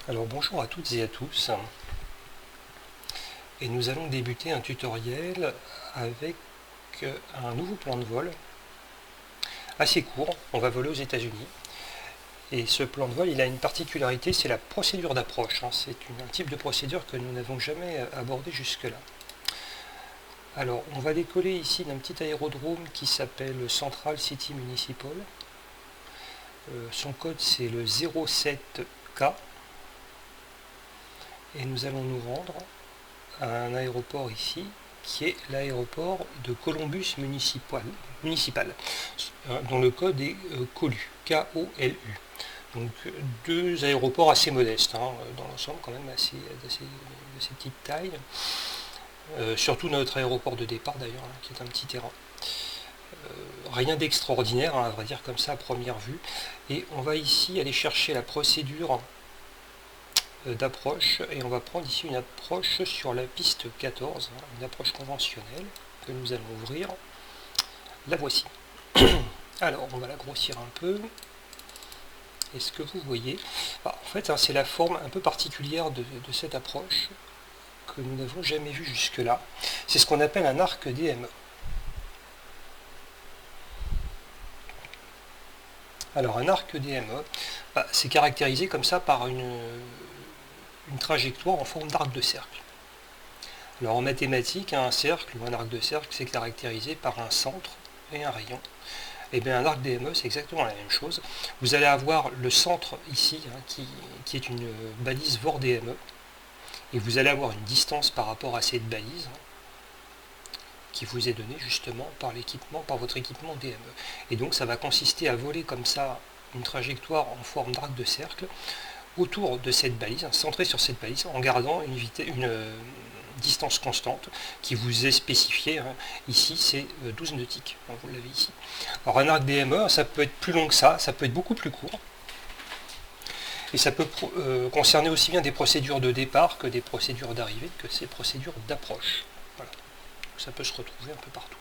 Alors bonjour à toutes et à tous, et nous allons débuter un tutoriel avec un nouveau plan de vol assez court. On va voler aux États-Unis et ce plan de vol il a une particularité, c'est la procédure d'approche. C'est un type de procédure que nous n'avons jamais abordé jusque-là. Alors on va décoller ici d'un petit aérodrome qui s'appelle Central City Municipal. Son code c'est le 07K. Et nous allons nous rendre à un aéroport ici, qui est l'aéroport de Columbus municipal, dont le code est COLU, K-O-L-U. Donc deux aéroports assez modestes, dans l'ensemble quand même assez petite taille. Surtout notre aéroport de départ d'ailleurs, qui est un petit terrain. Rien d'extraordinaire, à vrai dire, comme ça à première vue. Et on va ici aller chercher la procédure d'approche, et on va prendre ici une approche sur la piste 14, une approche conventionnelle que nous allons ouvrir. La voici. Alors on va la grossir un peu. Est-ce que vous voyez? En fait c'est la forme un peu particulière de cette approche que nous n'avons jamais vue jusque là. C'est ce qu'on appelle un arc DME. Alors un arc DME, c'est caractérisé comme ça par une trajectoire en forme d'arc de cercle. Alors en mathématiques, un cercle ou un arc de cercle, c'est caractérisé par un centre et un rayon. Et bien un arc DME, c'est exactement la même chose. Vous allez avoir le centre ici, qui est une balise VOR DME, et vous allez avoir une distance par rapport à cette balise, qui vous est donnée justement par votre équipement DME. Et donc ça va consister à voler comme ça une trajectoire en forme d'arc de cercle autour de cette balise, centré sur cette balise, en gardant une distance constante qui vous est spécifiée. Ici, c'est 12 nautiques. Vous l'avez ici. Alors, un arc DME, ça peut être plus long que ça peut être beaucoup plus court. Et ça peut concerner aussi bien des procédures de départ que des procédures d'arrivée, que ces procédures d'approche. Voilà. Ça peut se retrouver un peu partout.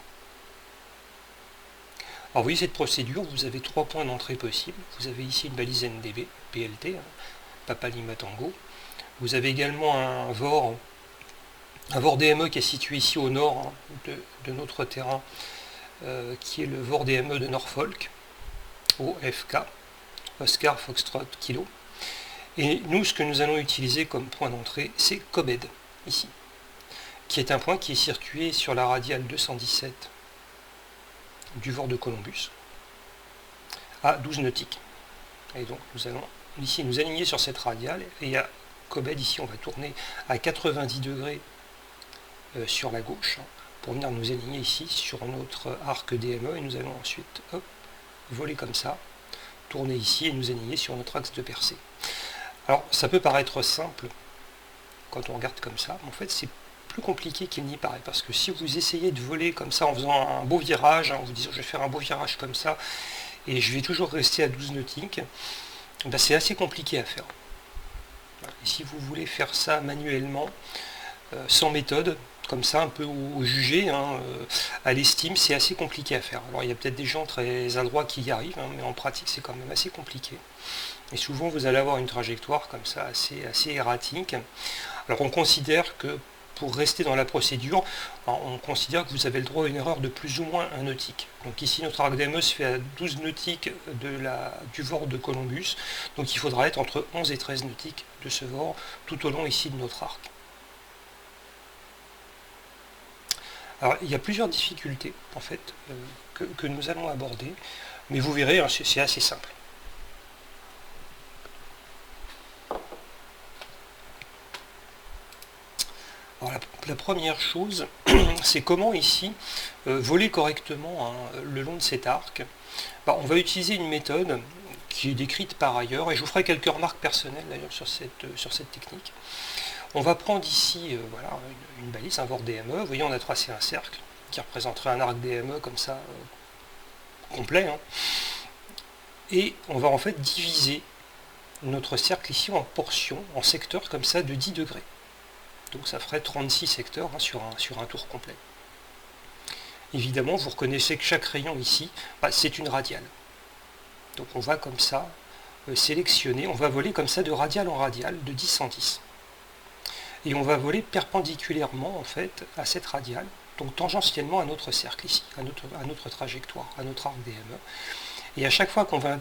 Alors, vous voyez cette procédure, vous avez 3 points d'entrée possibles. Vous avez ici une balise NDB, PLT, Papa Lima Tango. Vous avez également un VOR DME qui est situé ici au nord de notre terrain, qui est le VOR DME de Norfolk, OFK, Oscar Foxtrot Kilo. Et nous, ce que nous allons utiliser comme point d'entrée, c'est Cobed, ici, qui est un point qui est situé sur la radiale 217 du VOR de Columbus, à 12 nautiques. Et donc nous allons ici nous aligner sur cette radiale, et à Cobed, ici, on va tourner à 90 degrés sur la gauche, pour venir nous aligner ici sur notre arc DME, et nous allons ensuite voler comme ça, tourner ici et nous aligner sur notre axe de percée. Alors ça peut paraître simple quand on regarde comme ça, mais en fait c'est plus compliqué qu'il n'y paraît, parce que si vous essayez de voler comme ça en faisant un beau virage, en vous disant je vais faire un beau virage comme ça et je vais toujours rester à 12 nautiques, c'est assez compliqué à faire. Et si vous voulez faire ça manuellement, sans méthode, comme ça, un peu au jugé, à l'estime, c'est assez compliqué à faire. Alors il y a peut-être des gens très adroits qui y arrivent, mais en pratique c'est quand même assez compliqué. Et souvent vous allez avoir une trajectoire comme ça assez erratique. Alors on considère que pour rester dans la procédure, on considère que vous avez le droit à une erreur de plus ou moins 1 nautique. Donc ici notre arc DME se fait à 12 nautiques du VOR de Columbus, donc il faudra être entre 11 et 13 nautiques de ce VOR tout au long ici de notre arc. Alors il y a plusieurs difficultés en fait que nous allons aborder, mais vous verrez, c'est assez simple. Alors, la première chose, c'est comment ici voler correctement le long de cet arc. On va utiliser une méthode qui est décrite par ailleurs, et je vous ferai quelques remarques personnelles d'ailleurs sur cette technique. On va prendre ici une balise, un VOR DME. Vous voyez, on a tracé un cercle qui représenterait un arc DME comme ça, complet. Et on va en fait diviser notre cercle ici en portions, en secteurs comme ça de 10 degrés. Donc ça ferait 36 secteurs sur un tour complet. Évidemment, vous reconnaissez que chaque rayon ici, c'est une radiale. Donc on va comme ça sélectionner, on va voler comme ça de radial en radial, de 10 en 10. Et on va voler perpendiculairement en fait à cette radiale, donc tangentiellement à notre cercle ici, à notre trajectoire, à notre arc DME. Et à chaque fois qu'on va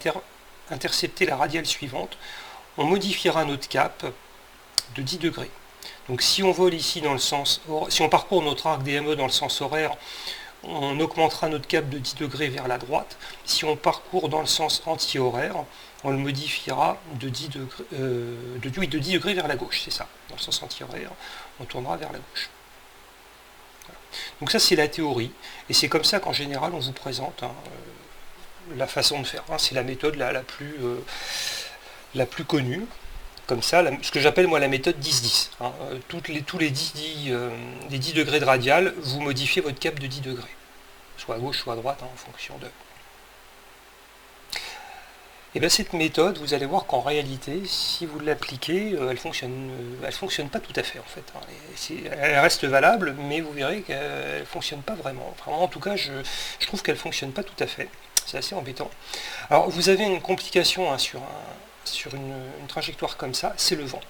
intercepter la radiale suivante, on modifiera notre cap de 10 degrés. Donc si on vole ici dans le sens, si on parcourt notre arc DME dans le sens horaire, on augmentera notre cap de 10 degrés vers la droite. Si on parcourt dans le sens anti-horaire, on le modifiera de 10 degrés, de 10 degrés vers la gauche, c'est ça. Dans le sens anti-horaire, on tournera vers la gauche. Voilà. Donc ça c'est la théorie, et c'est comme ça qu'en général on vous présente la façon de faire. C'est la méthode la plus connue. Comme ça, ce que j'appelle moi la méthode 10-10. Tous les 10 degrés de radial, vous modifiez votre cap de 10 degrés. Soit à gauche, soit à droite, en fonction de... Et bien cette méthode, vous allez voir qu'en réalité, si vous l'appliquez, elle fonctionne pas tout à fait en fait. Elle reste valable, mais vous verrez qu'elle ne fonctionne pas vraiment. Enfin, en tout cas, je trouve qu'elle ne fonctionne pas tout à fait. C'est assez embêtant. Alors vous avez une complication sur une trajectoire comme ça, c'est le vent.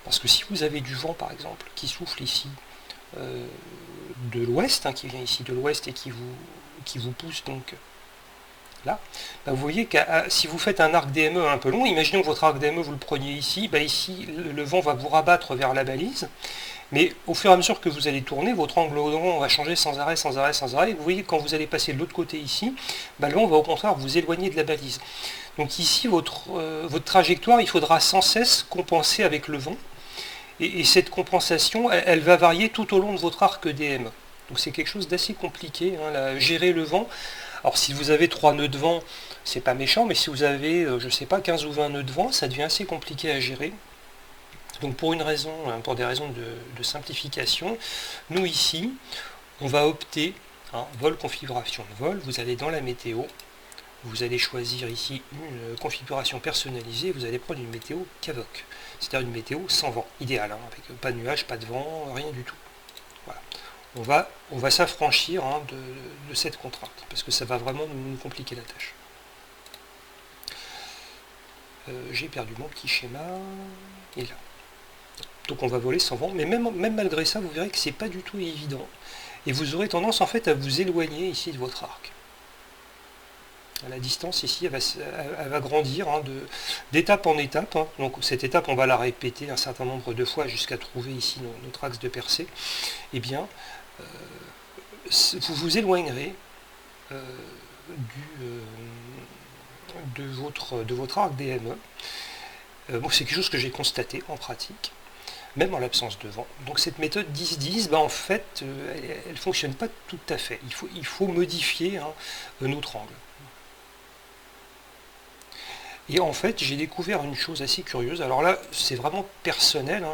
Parce que si vous avez du vent par exemple qui souffle ici de l'ouest, qui vient ici de l'ouest et qui vous pousse donc là, vous voyez que si vous faites un arc DME un peu long, imaginons que votre arc DME vous le preniez ici, ici le vent va vous rabattre vers la balise, mais au fur et à mesure que vous allez tourner, votre angle de vent va changer sans arrêt, sans arrêt, sans arrêt. Vous voyez que quand vous allez passer de l'autre côté ici, le vent va au contraire vous éloigner de la balise. Donc ici, votre trajectoire, il faudra sans cesse compenser avec le vent. Et cette compensation, elle va varier tout au long de votre arc DME. Donc c'est quelque chose d'assez compliqué, gérer le vent. Alors si vous avez 3 nœuds de vent, c'est pas méchant, mais si vous avez, je sais pas, 15 ou 20 nœuds de vent, ça devient assez compliqué à gérer. Donc pour des raisons de simplification, nous ici, on va opter, vol, configuration de vol, vous allez dans la météo, vous allez choisir ici une configuration personnalisée, vous allez prendre une météo CAVOC, c'est-à-dire une météo sans vent, idéal, avec pas de nuages, pas de vent, rien du tout. Voilà. On va s'affranchir de cette contrainte, parce que ça va vraiment nous compliquer la tâche. J'ai perdu mon petit schéma, et là. Donc on va voler sans vent, mais même malgré ça, vous verrez que c'est pas du tout évident. Et vous aurez tendance en fait à vous éloigner ici de votre arc. La distance ici, elle va grandir d'étape en étape. Donc cette étape, on va la répéter un certain nombre de fois jusqu'à trouver ici notre axe de percée. Eh bien, vous vous éloignerez de votre arc DME. C'est quelque chose que j'ai constaté en pratique, même en l'absence de vent. Donc cette méthode 10-10, en fait, elle ne fonctionne pas tout à fait. Il faut modifier notre angle. Et en fait, j'ai découvert une chose assez curieuse. Alors là, c'est vraiment personnel,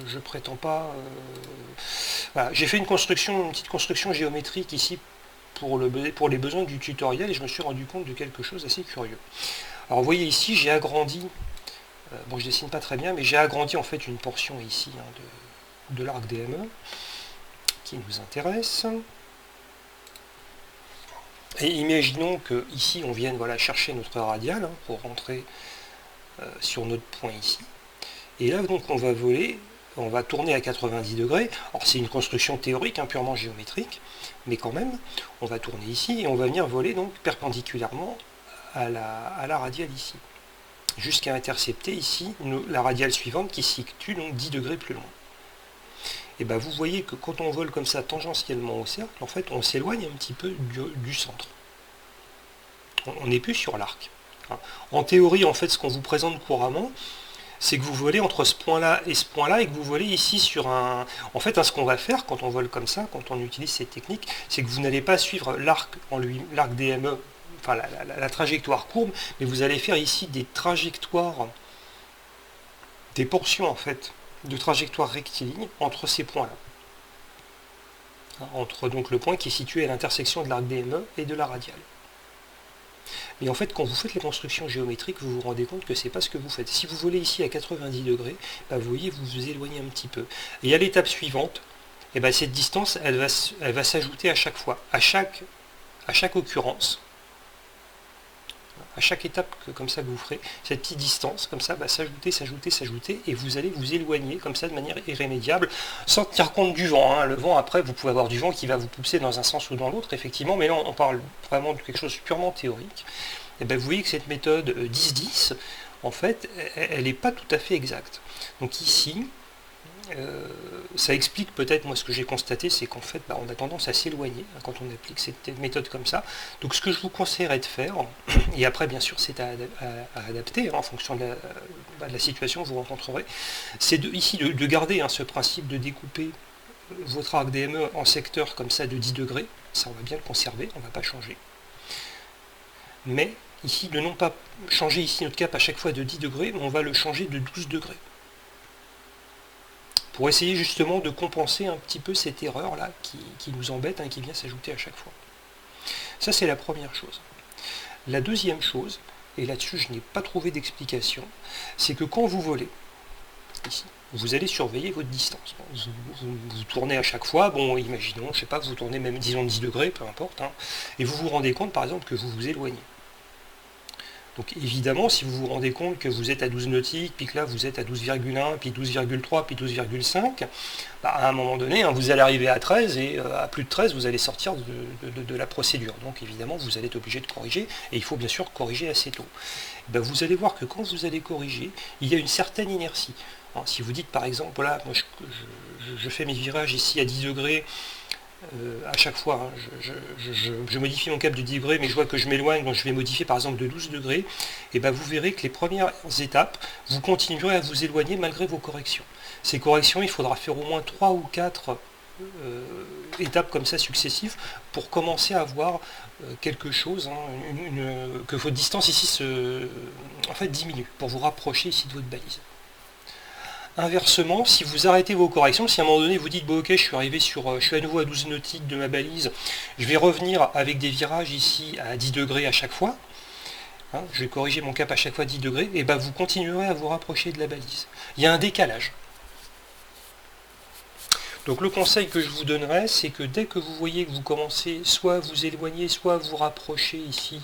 je prétends pas... Voilà. J'ai fait une petite construction géométrique ici pour les besoins du tutoriel, et je me suis rendu compte de quelque chose d'assez curieux. Alors vous voyez ici, j'ai agrandi, je dessine pas très bien, mais j'ai agrandi en fait une portion ici de l'arc DME qui nous intéresse. Et imaginons que ici on vienne chercher notre radial pour rentrer sur notre point ici. Et là donc on va voler, on va tourner à 90 degrés. Alors c'est une construction théorique, purement géométrique, mais quand même, on va tourner ici et on va venir voler donc perpendiculairement à la radiale ici, jusqu'à intercepter ici la radiale suivante qui se situe donc 10 degrés plus loin. Et vous voyez que quand on vole comme ça tangentiellement au cercle, en fait on s'éloigne un petit peu du centre. On n'est plus sur l'arc. En théorie, en fait, ce qu'on vous présente couramment, c'est que vous volez entre ce point-là et ce point-là, et que vous volez ici sur un... En fait, ce qu'on va faire quand on vole comme ça, quand on utilise cette technique, c'est que vous n'allez pas suivre l'arc DME, enfin la trajectoire courbe, mais vous allez faire ici des trajectoires, des portions en fait, de trajectoires rectilignes entre ces points-là. Entre donc le point qui est situé à l'intersection de l'arc DME et de la radiale. Mais en fait, quand vous faites les constructions géométriques, vous vous rendez compte que c'est pas ce que vous faites. Si vous volez ici à 90 degrés, vous voyez, vous vous éloignez un petit peu. Et à l'étape suivante, cette distance, elle va s'ajouter à chaque fois, à chaque occurrence. à chaque étape comme ça que vous ferez, cette petite distance, comme ça, s'ajouter, s'ajouter, s'ajouter, et vous allez vous éloigner comme ça de manière irrémédiable, sans tenir compte du vent. Hein. Le vent, après, vous pouvez avoir du vent qui va vous pousser dans un sens ou dans l'autre, effectivement, mais là, on parle vraiment de quelque chose de purement théorique. Et bien, vous voyez que cette méthode 10-10, en fait, elle n'est pas tout à fait exacte. Donc ici, ça explique peut-être, moi ce que j'ai constaté, c'est qu'en fait on a tendance à s'éloigner quand on applique cette méthode comme ça. Donc ce que je vous conseillerais de faire, et après bien sûr c'est à adapter en fonction de la situation que vous rencontrerez, c'est ici de garder ce principe de découper votre arc DME en secteur comme ça de 10 degrés, ça on va bien le conserver, on ne va pas changer. Mais ici de non pas changer ici notre cap à chaque fois de 10 degrés, mais on va le changer de 12 degrés. Pour essayer justement de compenser un petit peu cette erreur-là qui nous embête, qui vient s'ajouter à chaque fois. Ça, c'est la première chose. La deuxième chose, et là-dessus je n'ai pas trouvé d'explication, c'est que quand vous volez, ici, vous allez surveiller votre distance. Vous tournez à chaque fois, bon, imaginons, je sais pas, vous tournez même, disons, 10 degrés, peu importe, et vous vous rendez compte, par exemple, que vous vous éloignez. Donc évidemment, si vous vous rendez compte que vous êtes à 12 nautiques, puis que là vous êtes à 12,1, puis 12,3, puis 12,5, à un moment donné, vous allez arriver à 13, et à plus de 13, vous allez sortir de la procédure. Donc évidemment, vous allez être obligé de corriger, et il faut bien sûr corriger assez tôt. Vous allez voir que quand vous allez corriger, il y a une certaine inertie. Si vous dites par exemple, voilà, moi je fais mes virages ici à 10 degrés, à chaque fois, je modifie mon cap de 10 degrés, mais je vois que je m'éloigne, donc je vais modifier par exemple de 12 degrés, et vous verrez que les premières étapes, vous continuerez à vous éloigner malgré vos corrections. Ces corrections, il faudra faire au moins 3 ou 4 étapes comme ça successives pour commencer à voir quelque chose, que votre distance ici diminue, pour vous rapprocher ici de votre balise. Inversement, si vous arrêtez vos corrections, si à un moment donné vous dites bon ok, je suis à nouveau à 12 nautiques de ma balise, je vais revenir avec des virages ici à 10 degrés à chaque fois, je vais corriger mon cap à chaque fois 10 degrés, et vous continuerez à vous rapprocher de la balise. Il y a un décalage. Donc le conseil que je vous donnerais, c'est que dès que vous voyez que vous commencez soit à vous éloigner, soit à vous rapprocher ici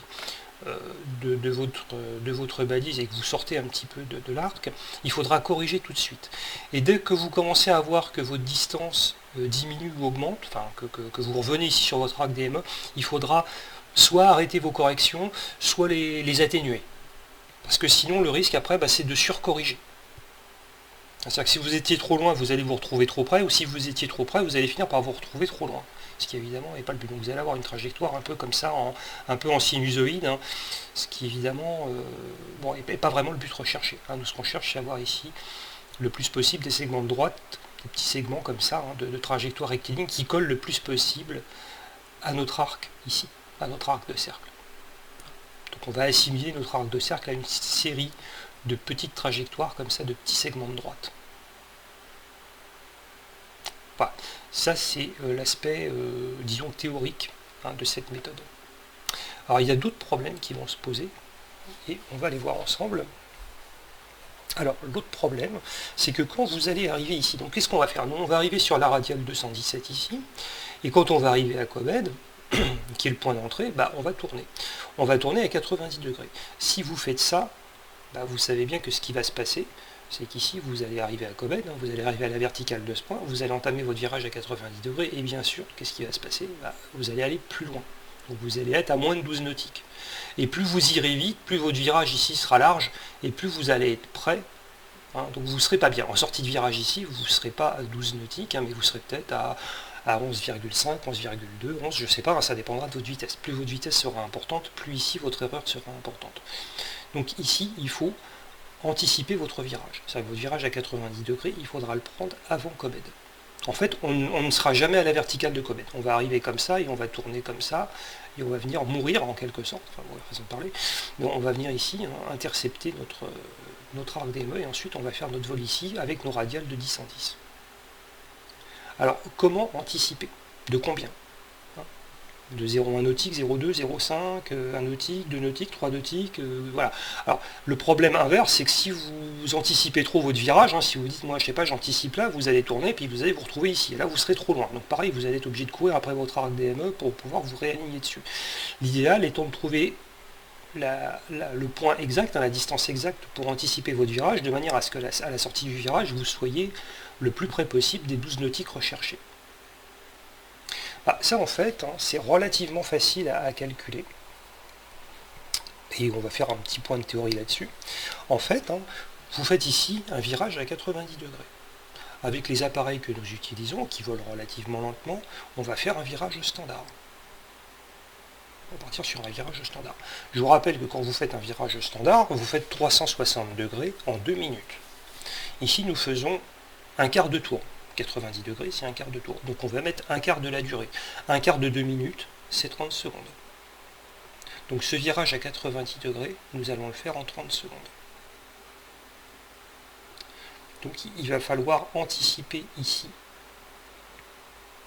de votre balise et que vous sortez un petit peu de l'arc, il faudra corriger tout de suite. Et dès que vous commencez à voir que votre distance diminue ou augmente, que vous revenez ici sur votre arc DME, il faudra soit arrêter vos corrections, soit les atténuer. Parce que sinon le risque après c'est de surcorriger. C'est-à-dire que si vous étiez trop loin, vous allez vous retrouver trop près, ou si vous étiez trop près, vous allez finir par vous retrouver trop loin. Ce qui évidemment n'est pas le but. Donc vous allez avoir une trajectoire un peu comme ça, un peu en sinusoïde, ce qui évidemment n'est pas vraiment le but recherché. Nous, ce qu'on cherche, c'est avoir ici le plus possible des segments de droite, des petits segments comme ça, de trajectoire rectiligne qui collent le plus possible à notre arc ici, à notre arc de cercle. Donc on va assimiler notre arc de cercle à une série de petites trajectoires comme ça, de petits segments de droite. Voilà. Ça c'est l'aspect, disons, théorique de cette méthode. Alors il y a d'autres problèmes qui vont se poser, et on va les voir ensemble. Alors l'autre problème, c'est que quand vous allez arriver ici, donc qu'est-ce qu'on va faire? Nous on va arriver sur la radiale 217 ici, et quand on va arriver à Comed, qui est le point d'entrée, on va tourner. On va tourner à 90 degrés. Si vous faites ça, vous savez bien que ce qui va se passer, c'est qu'ici vous allez arriver à Comed, vous allez arriver à la verticale de ce point, vous allez entamer votre virage à 90 degrés, et bien sûr, qu'est-ce qui va se passer? Vous allez aller plus loin. Donc vous allez être à moins de 12 nautiques. Et plus vous irez vite, plus votre virage ici sera large, et plus vous allez être prêt. Donc vous ne serez pas bien. En sortie de virage ici, vous ne serez pas à 12 nautiques, mais vous serez peut-être à 11,5, 11,2, 11, je ne sais pas, ça dépendra de votre vitesse. Plus votre vitesse sera importante, plus ici votre erreur sera importante. Donc ici, il faut anticiper votre virage. C'est-à-dire que votre virage à 90 degrés, il faudra le prendre avant Comed. En fait, on ne sera jamais à la verticale de Comed. On va arriver comme ça, et on va tourner comme ça, et on va venir mourir en quelque sorte, façon de parler. Mais on va venir ici intercepter notre arc DME, et ensuite on va faire notre vol ici avec nos radiales de 10 en 10. Alors, comment anticiper? De combien? De 0,1 nautique, 0,2, 0,5, 1 nautique, 2 nautiques, 3 nautiques, voilà. Alors, le problème inverse, c'est que si vous anticipez trop votre virage, si vous dites, moi, je sais pas, j'anticipe là, vous allez tourner, puis vous allez vous retrouver ici, et là, vous serez trop loin. Donc, pareil, vous allez être obligé de courir après votre arc DME pour pouvoir vous réaligner dessus. L'idéal étant de trouver le point exact, la distance exacte pour anticiper votre virage, de manière à ce que à la sortie du virage, vous soyez le plus près possible des 12 nautiques recherchés. Ça en fait, c'est relativement facile à calculer. Et on va faire un petit point de théorie là-dessus. En fait, vous faites ici un virage à 90 degrés. Avec les appareils que nous utilisons, qui volent relativement lentement, on va faire un virage standard. On va partir sur un virage standard. Je vous rappelle que quand vous faites un virage standard, vous faites 360 degrés en 2 minutes. Ici, nous faisons un quart de tour. 90 degrés, c'est un quart de tour. Donc on va mettre un quart de la durée. Un quart de 2 minutes, c'est 30 secondes. Donc ce virage à 90 degrés, nous allons le faire en 30 secondes. Donc il va falloir anticiper ici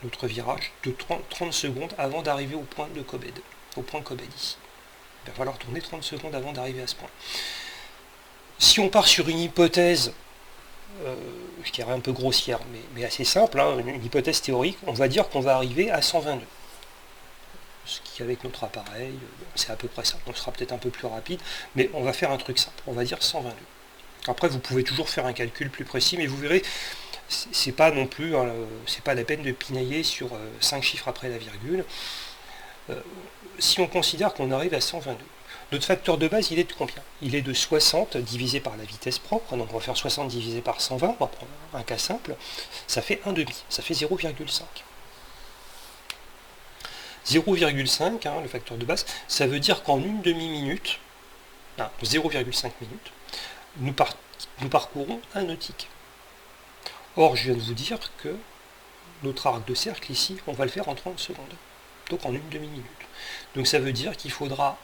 notre virage de 30 secondes avant d'arriver au point de Cobed, au point Cobed ici. Il va falloir tourner 30 secondes avant d'arriver à ce point. Si on part sur une hypothèse, je dirais un peu grossière, mais assez simple, une hypothèse théorique, on va dire qu'on va arriver à 122. Ce qui, avec notre appareil, c'est à peu près ça. On sera peut-être un peu plus rapide, mais on va faire un truc simple. On va dire 122. Après, vous pouvez toujours faire un calcul plus précis, mais vous verrez, c'est pas non plus, c'est pas la peine de pinailler sur 5 chiffres après la virgule. Si on considère qu'on arrive à 122, notre facteur de base, il est de combien? Il est de 60 divisé par la vitesse propre, donc on va faire 60 divisé par 120, on va prendre un cas simple, ça fait 1,5, ça fait 0,5. 0,5, le facteur de base, ça veut dire qu'en une demi-minute, 0,5 minutes, nous parcourons un nautique. Or, je viens de vous dire que notre arc de cercle ici, on va le faire en 30 secondes, donc en une demi-minute. Donc ça veut dire qu'il faudra,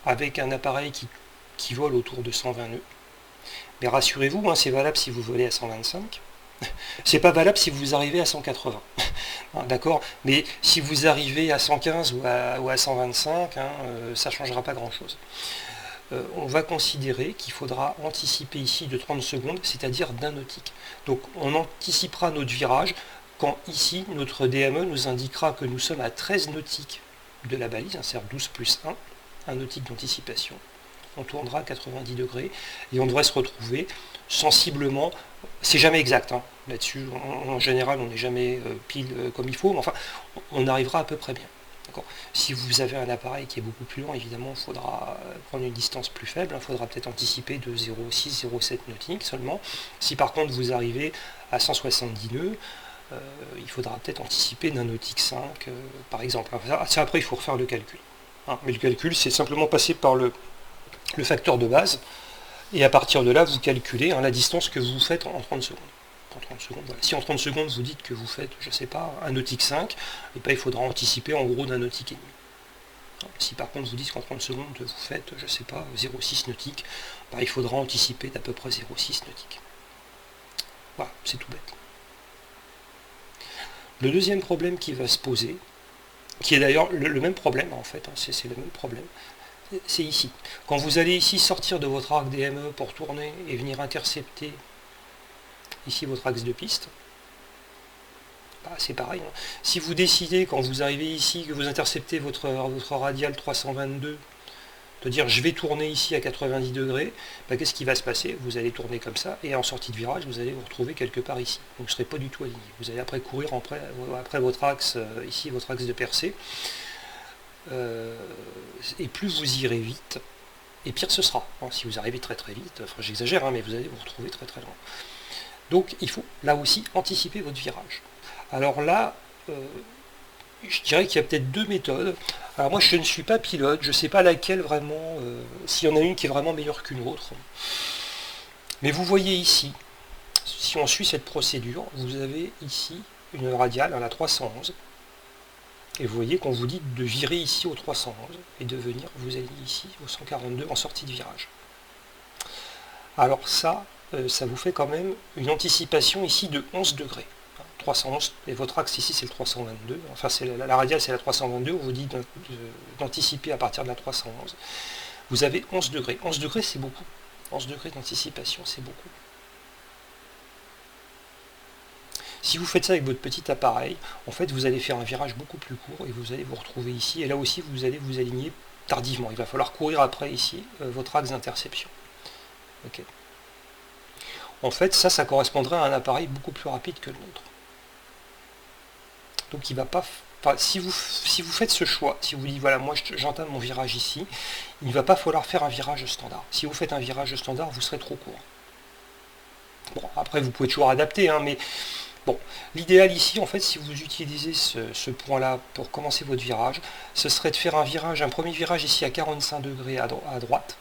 avec un appareil qui vole autour de 120 nœuds, mais rassurez-vous, c'est valable si vous volez à 125, c'est pas valable si vous arrivez à 180, d'accord, mais si vous arrivez à 115 ou à 125, ça ne changera pas grand-chose. On va considérer qu'il faudra anticiper ici de 30 secondes, c'est-à-dire d'un nautique. Donc on anticipera notre virage quand ici notre DME nous indiquera que nous sommes à 13 nautiques de la balise, c'est-à-dire 12 plus 1 nautique d'anticipation. On tournera à 90 degrés et on devrait se retrouver sensiblement, c'est jamais exact, là-dessus en général on n'est jamais pile comme il faut, mais enfin on arrivera à peu près bien. Si vous avez un appareil qui est beaucoup plus lent, évidemment, il faudra prendre une distance plus faible, il faudra peut-être anticiper de 0,6, 0,7 nautiques seulement. Si par contre vous arrivez à 170 nœuds, il faudra peut-être anticiper d'un nautique 5, par exemple. Après, il faut refaire le calcul. Mais le calcul, c'est simplement passer par le facteur de base, et à partir de là, vous calculez la distance que vous faites en 30 secondes. En 30 secondes, voilà. Si en 30 secondes vous dites que vous faites, je sais pas, un nautique 5, et il faudra anticiper en gros d'un nautique et demi. Si par contre vous dites qu'en 30 secondes vous faites, je sais pas, 0,6 nautique, il faudra anticiper d'à peu près 0,6 nautique. Voilà, c'est tout bête. Le deuxième problème qui va se poser, qui est d'ailleurs le même problème en fait, c'est le même problème, c'est ici. Quand vous allez ici sortir de votre arc DME pour tourner et venir intercepter ici votre axe de piste, c'est pareil. Si vous décidez, quand vous arrivez ici, que vous interceptez votre radial 322, de dire je vais tourner ici à 90 degrés, qu'est-ce qui va se passer? Vous allez tourner comme ça, et en sortie de virage, vous allez vous retrouver quelque part ici. Donc vous ne serez pas du tout aligné. Vous allez après courir après votre axe, ici, votre axe de percée. Et plus vous irez vite, et pire ce sera. Si vous arrivez très très vite, j'exagère, mais vous allez vous retrouver très très loin. Donc il faut là aussi anticiper votre virage. Alors là, je dirais qu'il y a peut-être deux méthodes. Alors moi je ne suis pas pilote, je ne sais pas laquelle vraiment, s'il y en a une qui est vraiment meilleure qu'une autre. Mais vous voyez ici, si on suit cette procédure, vous avez ici une radiale, la 311. Et vous voyez qu'on vous dit de virer ici au 311 et de venir vous aligner ici au 142 en sortie de virage. Alors ça vous fait quand même une anticipation ici de 11 degrés. 311, et votre axe ici c'est le 322, enfin c'est la radiale c'est la 322, on vous dit d'anticiper à partir de la 311. Vous avez 11 degrés. 11 degrés c'est beaucoup. 11 degrés d'anticipation c'est beaucoup. Si vous faites ça avec votre petit appareil, en fait vous allez faire un virage beaucoup plus court et vous allez vous retrouver ici, et là aussi vous allez vous aligner tardivement. Il va falloir courir après ici votre axe d'interception. Okay. En fait, ça correspondrait à un appareil beaucoup plus rapide que le nôtre. Donc il va pas... Enfin, si vous faites ce choix, si vous dites voilà, moi j'entame mon virage ici, il ne va pas falloir faire un virage standard. Si vous faites un virage standard, vous serez trop court. Bon, après vous pouvez toujours adapter, hein, mais bon, l'idéal ici, en fait, si vous utilisez ce point-là pour commencer votre virage, ce serait de faire un premier virage ici à 45 degrés à droite,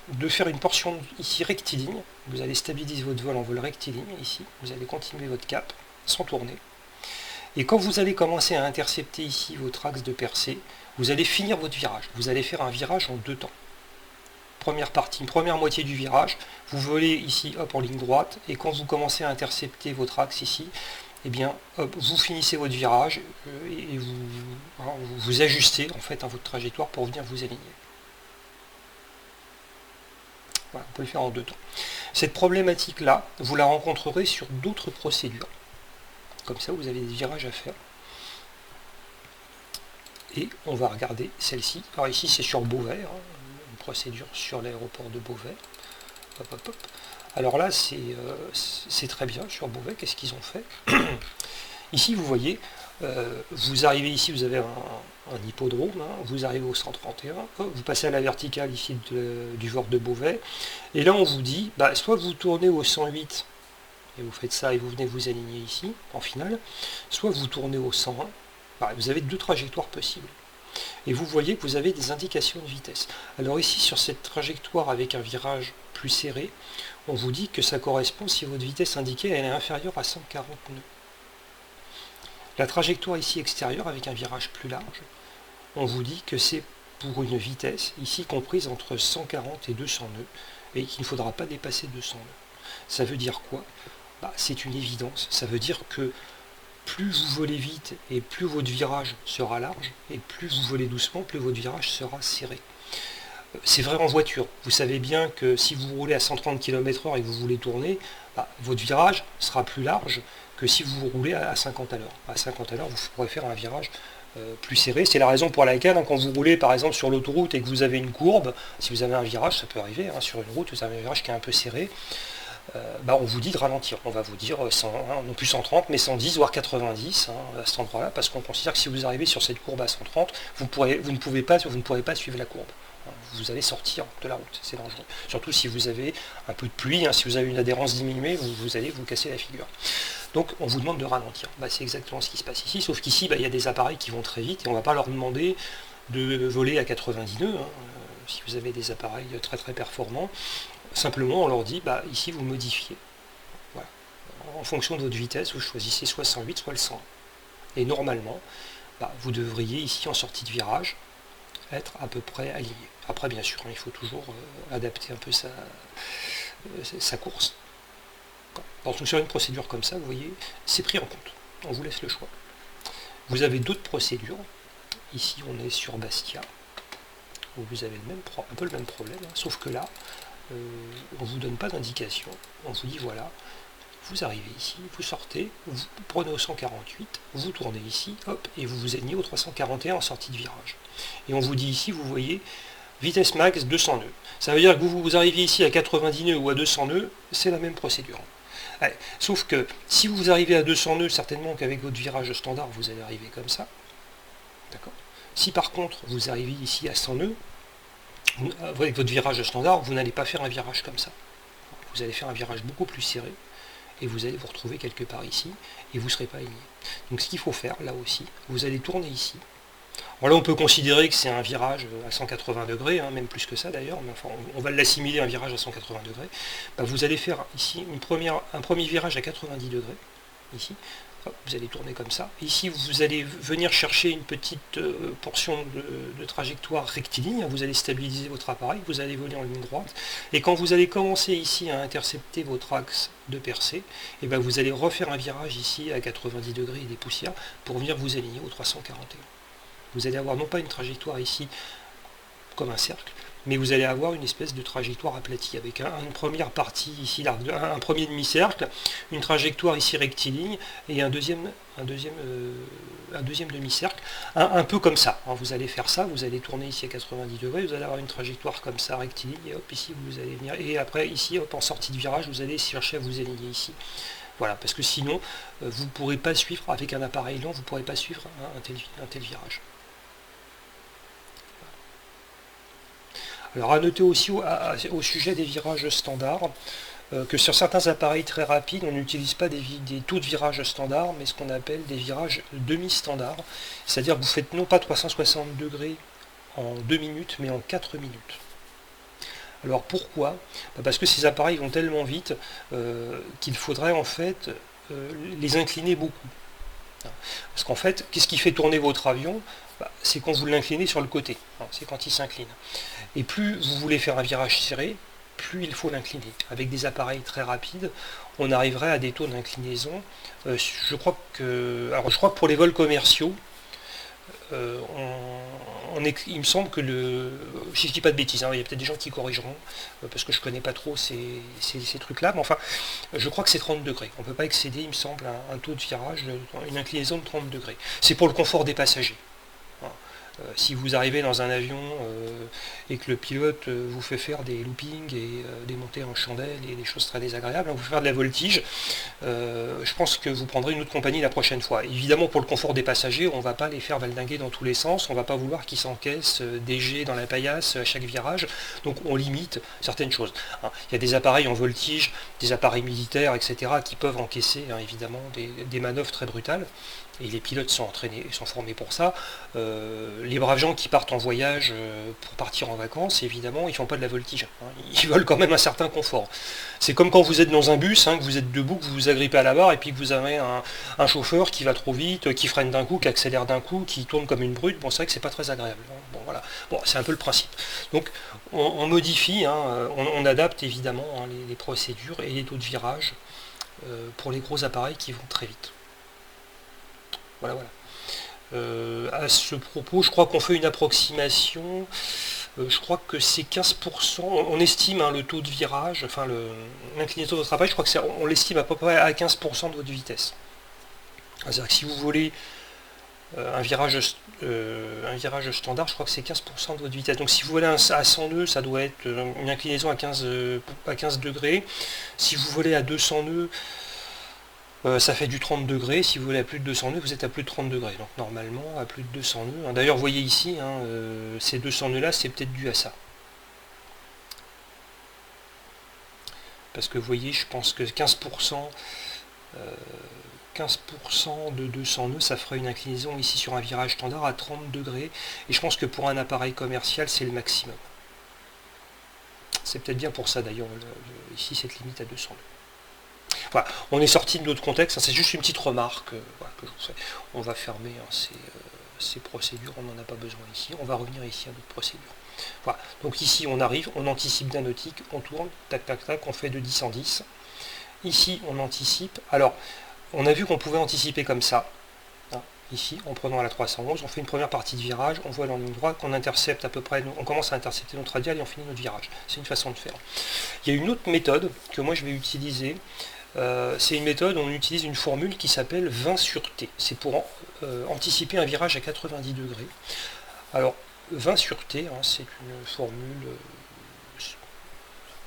de faire une portion ici rectiligne, vous allez stabiliser votre vol en vol rectiligne ici, vous allez continuer votre cap sans tourner. Et quand vous allez commencer à intercepter ici votre axe de percée, vous allez finir votre virage. Vous allez faire un virage en 2 temps. Première partie, première moitié du virage, vous volez ici hop en ligne droite, et quand vous commencez à intercepter votre axe ici, eh bien hop, vous finissez votre virage et vous ajustez en fait votre trajectoire pour venir vous aligner. Voilà, on peut le faire en 2 temps. Cette problématique-là, vous la rencontrerez sur d'autres procédures. Comme ça, vous avez des virages à faire. Et on va regarder celle-ci. Alors ici, c'est sur Beauvais, hein, une procédure sur l'aéroport de Beauvais. Hop, hop, hop. Alors là, c'est très bien sur Beauvais. Qu'est-ce qu'ils ont fait? Ici, vous voyez, vous arrivez ici, vous avez un hippodrome, hein, vous arrivez au 131, vous passez à la verticale ici du VOR de Beauvais, et là on vous dit, bah, soit vous tournez au 108, et vous faites ça et vous venez vous aligner ici, en finale, soit vous tournez au 101, bah, vous avez 2 trajectoires possibles. Et vous voyez que vous avez des indications de vitesse. Alors ici, sur cette trajectoire avec un virage plus serré, on vous dit que ça correspond si votre vitesse indiquée elle est inférieure à 140 nœuds. La trajectoire ici extérieure avec un virage plus large, on vous dit que c'est pour une vitesse ici comprise entre 140 et 200 nœuds et qu'il ne faudra pas dépasser 200 nœuds. Ça veut dire quoi? Bah, c'est une évidence. Ça veut dire que plus vous volez vite et plus votre virage sera large, et plus vous volez doucement, plus votre virage sera serré. C'est vrai en voiture. Vous savez bien que si vous roulez à 130 km/h et que vous voulez tourner, bah, votre virage sera plus large que si vous roulez à 50 à l'heure. À 50 à l'heure, vous pourrez faire un virage plus serré. C'est la raison pour laquelle, hein, quand vous roulez par exemple sur l'autoroute et que vous avez une courbe, si vous avez un virage, ça peut arriver, hein, sur une route, vous avez un virage qui est un peu serré, bah, on vous dit de ralentir. On va vous dire 100, hein, non plus 130, mais 110, voire 90 hein, à cet endroit-là, parce qu'on considère que si vous arrivez sur cette courbe à 130, vous ne pourrez pas suivre la courbe. Vous allez sortir de la route, c'est dangereux. Surtout si vous avez un peu de pluie, hein, si vous avez une adhérence diminuée, vous allez vous casser la figure. Donc on vous demande de ralentir. Bah, c'est exactement ce qui se passe ici, sauf qu'ici, bah, il y a des appareils qui vont très vite, et on ne va pas leur demander de voler à 90 nœuds, hein, si vous avez des appareils très très performants. Simplement, on leur dit, bah, ici vous modifiez. Voilà. En fonction de votre vitesse, vous choisissez soit 108, soit le 100. Et normalement, bah, vous devriez ici, en sortie de virage, être à peu près aligné. Après, bien sûr, il faut toujours adapter un peu sa course. Donc, sur une procédure comme ça, vous voyez, c'est pris en compte. On vous laisse le choix. Vous avez d'autres procédures. Ici, on est sur Bastia, où vous avez un peu le même problème, hein, sauf que là, on ne vous donne pas d'indication. On vous dit, voilà, vous arrivez ici, vous sortez, vous prenez au 148, vous tournez ici, hop, et vous vous alignez au 341 en sortie de virage. Et on vous dit ici, vous voyez, vitesse max 200 nœuds. Ça veut dire que vous arrivez ici à 90 nœuds ou à 200 nœuds, c'est la même procédure. Ouais, sauf que si vous arrivez à 200 nœuds, certainement qu'avec votre virage standard, vous allez arriver comme ça. D'accord. Si par contre, vous arrivez ici à 100 nœuds, avec votre virage standard, vous n'allez pas faire un virage comme ça. Vous allez faire un virage beaucoup plus serré, et vous allez vous retrouver quelque part ici, et vous ne serez pas aligné. Donc ce qu'il faut faire, là aussi, vous allez tourner ici. Alors là, on peut considérer que c'est un virage à 180 degrés, hein, même plus que ça d'ailleurs, mais enfin, on va l'assimiler à un virage à 180 degrés. Bah, vous allez faire ici un premier virage à 90 degrés, ici. Hop, vous allez tourner comme ça. Ici, vous allez venir chercher une petite portion de trajectoire rectiligne. Vous allez stabiliser votre appareil, vous allez voler en ligne droite. Et quand vous allez commencer ici à intercepter votre axe de percée, et ben vous allez refaire un virage ici à 90 degrés et des poussières pour venir vous aligner au 341. Vous allez avoir non pas une trajectoire ici comme un cercle, mais vous allez avoir une espèce de trajectoire aplatie, avec une première partie ici, un premier demi-cercle, une trajectoire ici rectiligne, et un deuxième demi-cercle, un peu comme ça. Alors vous allez faire ça, vous allez tourner ici à 90 degrés, vous allez avoir une trajectoire comme ça, rectiligne, et hop, ici vous allez venir, et après ici, hop, en sortie de virage, vous allez chercher à vous aligner ici. Voilà, parce que sinon, vous ne pourrez pas suivre, avec un appareil lent, vous ne pourrez pas suivre un tel virage. Alors à noter aussi au sujet des virages standards, que sur certains appareils très rapides, on n'utilise pas des taux de virage standards, mais ce qu'on appelle des virages demi-standards. C'est-à-dire que vous faites non pas 360 degrés en 2 minutes, mais en 4 minutes. Alors pourquoi? Parce que ces appareils vont tellement vite qu'il faudrait en fait les incliner beaucoup. Parce qu'en fait, qu'est-ce qui fait tourner votre avion? C'est quand vous l'inclinez sur le côté, c'est quand il s'incline. Et plus vous voulez faire un virage serré, plus il faut l'incliner. Avec des appareils très rapides, on arriverait à des taux d'inclinaison. Je crois que pour les vols commerciaux, il me semble que si je dis pas de bêtises, il y a peut-être des gens qui corrigeront, parce que je connais pas trop ces trucs-là, mais enfin, je crois que c'est 30 degrés. On ne peut pas excéder, il me semble, un taux de virage, une inclinaison de 30 degrés. C'est pour le confort des passagers. Si vous arrivez dans un avion et que le pilote vous fait faire des loopings et des montées en chandelle et des choses très désagréables, vous fait faire de la voltige, je pense que vous prendrez une autre compagnie la prochaine fois. Évidemment, pour le confort des passagers, on ne va pas les faire valdinguer dans tous les sens, on ne va pas vouloir qu'ils s'encaissent des jets dans la paillasse à chaque virage, donc on limite certaines choses. Il y a des appareils en voltige, des appareils militaires, etc., qui peuvent encaisser évidemment des manœuvres très brutales. Et les pilotes sont entraînés et sont formés pour ça. Les braves gens qui partent en voyage pour partir en vacances, évidemment, ils ne font pas de la voltige. Ils veulent quand même un certain confort. C'est comme quand vous êtes dans un bus, que vous êtes debout, que vous vous agrippez à la barre, et puis que vous avez un chauffeur qui va trop vite, qui freine d'un coup, qui accélère d'un coup, qui tourne comme une brute. Bon, c'est vrai que c'est pas très agréable. Bon, voilà. Bon, c'est un peu le principe. Donc, on modifie, on adapte évidemment les procédures et les taux de virage pour les gros appareils qui vont très vite. Voilà. À ce propos, je crois qu'on fait une approximation, je crois que c'est 15%, on estime le taux de virage, enfin l'inclinaison de votre appareil, je crois qu'on l'estime à peu près à 15% de votre vitesse. C'est-à-dire que si vous volez un virage standard, je crois que c'est 15% de votre vitesse. Donc si vous volez à 100 nœuds, ça doit être une inclinaison à 15 degrés. Si vous volez à 200 nœuds, ça fait du 30 degrés, si vous voulez à plus de 200 nœuds, vous êtes à plus de 30 degrés. Donc normalement, à plus de 200 nœuds. D'ailleurs, vous voyez ici, ces 200 nœuds-là, c'est peut-être dû à ça. Parce que vous voyez, je pense que 15% de 200 nœuds, ça ferait une inclinaison ici sur un virage standard à 30 degrés. Et je pense que pour un appareil commercial, c'est le maximum. C'est peut-être bien pour ça d'ailleurs, ici, cette limite à 200 nœuds. Voilà, on est sorti de notre contexte, c'est juste une petite remarque que je vous fais. On va fermer ces procédures, on n'en a pas besoin ici. On va revenir ici à notre procédure. Voilà, donc ici on arrive, on anticipe d'un nautique, on tourne, tac tac tac, on fait de 10 en 10. Ici on anticipe, alors on a vu qu'on pouvait anticiper comme ça. Ici, en prenant à la 311, on fait une première partie de virage, on voit en ligne droite qu'on intercepte à peu près, on commence à intercepter notre radial et on finit notre virage. C'est une façon de faire. Il y a une autre méthode que moi je vais utiliser. C'est une méthode où on utilise une formule qui s'appelle 20 sur T. C'est pour anticiper un virage à 90 degrés. Alors, 20 sur T, c'est une formule un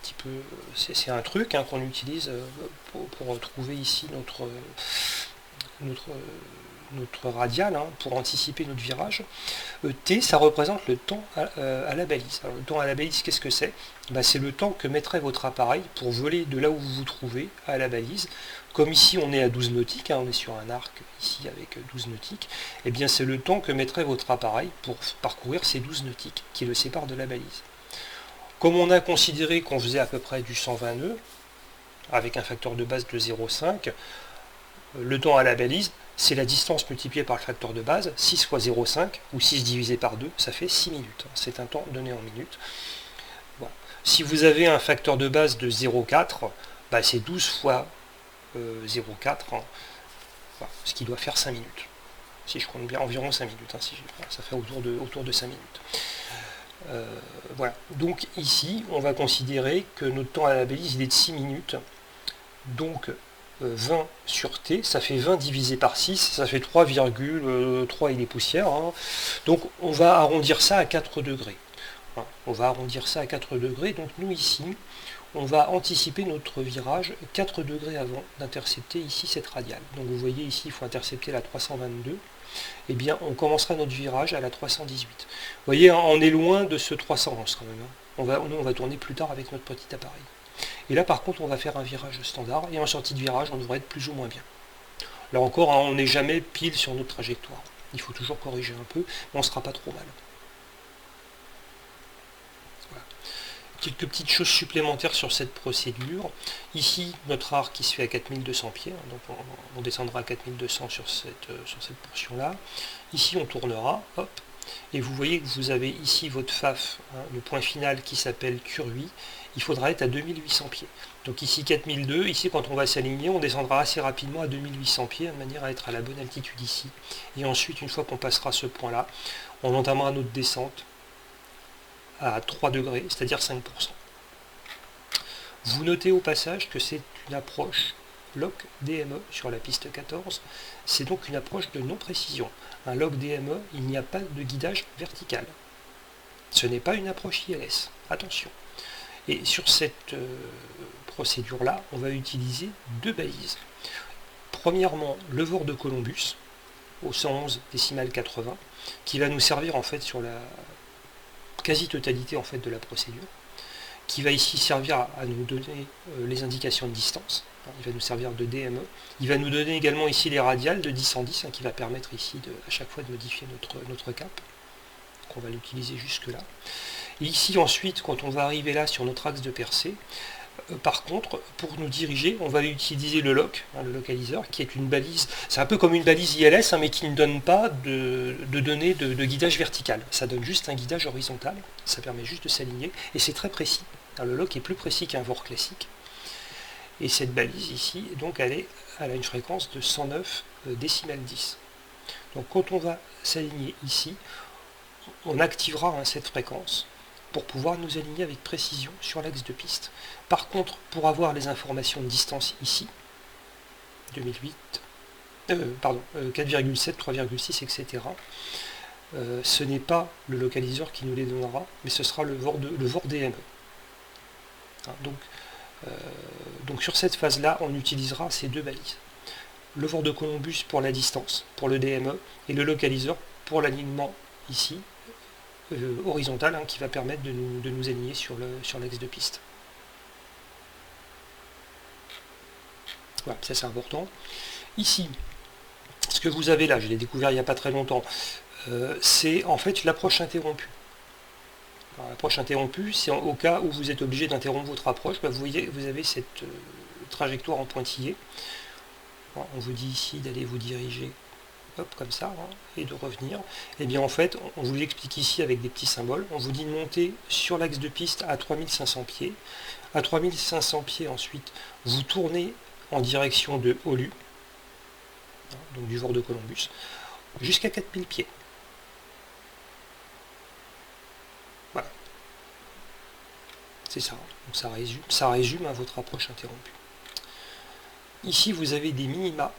petit peu... C'est un truc qu'on utilise pour trouver ici notre radial, pour anticiper notre virage. T, ça représente le temps à la balise. Alors, le temps à la balise, qu'est-ce que c'est? C'est le temps que mettrait votre appareil pour voler de là où vous vous trouvez à la balise. Comme ici on est à 12 nautiques, on est sur un arc ici avec 12 nautiques, et bien c'est le temps que mettrait votre appareil pour parcourir ces 12 nautiques qui le séparent de la balise. Comme on a considéré qu'on faisait à peu près du 120 nœuds, avec un facteur de base de 0,5, le temps à la balise, c'est la distance multipliée par le facteur de base, 6 fois 0,5, ou 6 divisé par 2, ça fait 6 minutes. C'est un temps donné en minutes. Bon. Si vous avez un facteur de base de 0,4, c'est 12 fois 0,4, ce qui doit faire 5 minutes. Si je compte bien, environ 5 minutes. Ça fait autour de 5 minutes. Voilà. Donc ici, on va considérer que notre temps à la balise il est de 6 minutes. Donc 20 sur t, ça fait 20 divisé par 6, ça fait 3,3 et des poussières. Hein. Donc on va arrondir ça à 4 degrés. Hein. On va arrondir ça à 4 degrés. Donc nous ici, on va anticiper notre virage 4 degrés avant d'intercepter ici cette radiale. Donc vous voyez ici, il faut intercepter la 322. Eh bien, on commencera notre virage à la 318. Vous voyez, on est loin de ce 311 quand même. Hein. On va tourner plus tard avec notre petit appareil. Et là, par contre, on va faire un virage standard, et en sortie de virage, on devrait être plus ou moins bien. Là encore, hein, on n'est jamais pile sur notre trajectoire. Il faut toujours corriger un peu, mais on ne sera pas trop mal. Voilà. Quelques petites choses supplémentaires sur cette procédure. Ici, notre arc qui se fait à 4200 pieds, hein, donc on descendra à 4200 sur cette portion-là. Ici, on tournera, hop, et vous voyez que vous avez ici votre FAF, hein, le point final qui s'appelle Curuy. Il faudra être à 2800 pieds. Donc ici 4002, ici quand on va s'aligner, on descendra assez rapidement à 2800 pieds, de manière à être à la bonne altitude ici. Et ensuite, une fois qu'on passera ce point-là, on entamera notre descente à 3 degrés, c'est-à-dire 5%. Vous notez au passage que c'est une approche log DME sur la piste 14, c'est donc une approche de non-précision. Un log DME, il n'y a pas de guidage vertical. Ce n'est pas une approche ILS, attention. Et sur cette procédure-là, on va utiliser deux balises. Premièrement, le VOR de Columbus, au 111 décimal 80, qui va nous servir en fait sur la quasi-totalité en fait de la procédure, qui va ici servir à nous donner les indications de distance. Il va nous servir de DME. Il va nous donner également ici les radiales de 10 en 10, hein, qui va permettre ici à chaque fois de modifier notre cap. Donc on va l'utiliser jusque là. Et ici ensuite, quand on va arriver là sur notre axe de percée, par contre, pour nous diriger, on va utiliser le LOC, hein, le localiseur, qui est une balise, c'est un peu comme une balise ILS, hein, mais qui ne donne pas de données de guidage vertical. Ça donne juste un guidage horizontal, ça permet juste de s'aligner, et c'est très précis. Alors, le LOC est plus précis qu'un VOR classique. Et cette balise ici, donc elle a une fréquence de 109 décimal 10. Donc quand on va s'aligner ici, on activera hein, cette fréquence pour pouvoir nous aligner avec précision sur l'axe de piste. Par contre, pour avoir les informations de distance ici, 4,7, 3,6, etc., ce n'est pas le localiseur qui nous les donnera, mais ce sera le VOR DME. Hein, donc sur cette phase-là, on utilisera ces deux balises. Le VOR de Columbus pour la distance, pour le DME, et le localiseur pour l'alignement ici, horizontal, hein, qui va permettre de nous aligner sur l'axe de piste. Voilà, ça c'est important. Ici, ce que vous avez là, je l'ai découvert il n'y a pas très longtemps, c'est en fait l'approche interrompue. L'approche interrompue, c'est au cas où vous êtes obligé d'interrompre votre approche, bah, vous voyez, vous avez cette trajectoire en pointillé. On vous dit ici d'aller vous diriger hop, comme ça, hein, et de revenir. Et bien en fait, on vous l'explique ici avec des petits symboles. On vous dit de monter sur l'axe de piste à 3500 pieds. À 3500 pieds, ensuite, vous tournez en direction de Olu, hein, donc du VOR de Columbus, jusqu'à 4000 pieds. Voilà. C'est ça. Donc ça résume à votre approche interrompue. Ici, vous avez des minima.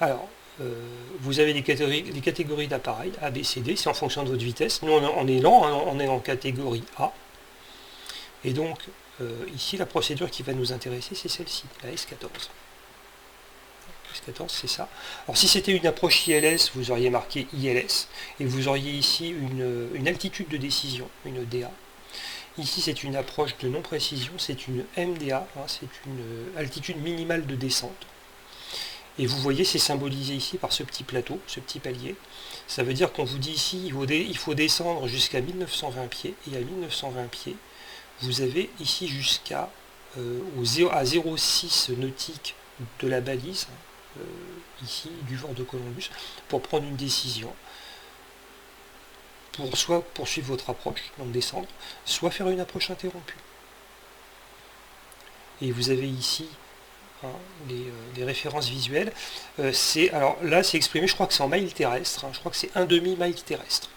Alors, vous avez les catégories d'appareils, A, B, C, D, c'est en fonction de votre vitesse. Nous, on est lent, hein, on est en catégorie A. Et donc, ici, la procédure qui va nous intéresser, c'est celle-ci, la S14. S14, c'est ça. Alors, si c'était une approche ILS, vous auriez marqué ILS, et vous auriez ici une altitude de décision, une DA. Ici, c'est une approche de non-précision, c'est une MDA, hein, c'est une altitude minimale de descente. Et vous voyez, c'est symbolisé ici par ce petit plateau, ce petit palier. Ça veut dire qu'on vous dit ici, il faut descendre jusqu'à 1920 pieds, et à 1920 pieds, vous avez ici jusqu'à à 0,6 nautique de la balise, ici, du VOR de Columbus, pour prendre une décision. Pour soit poursuivre votre approche, donc descendre, soit faire une approche interrompue. Et vous avez ici hein, les références visuelles. Alors là, c'est exprimé, je crois que c'est en miles terrestres, hein, je crois que c'est 1/2 mile terrestre.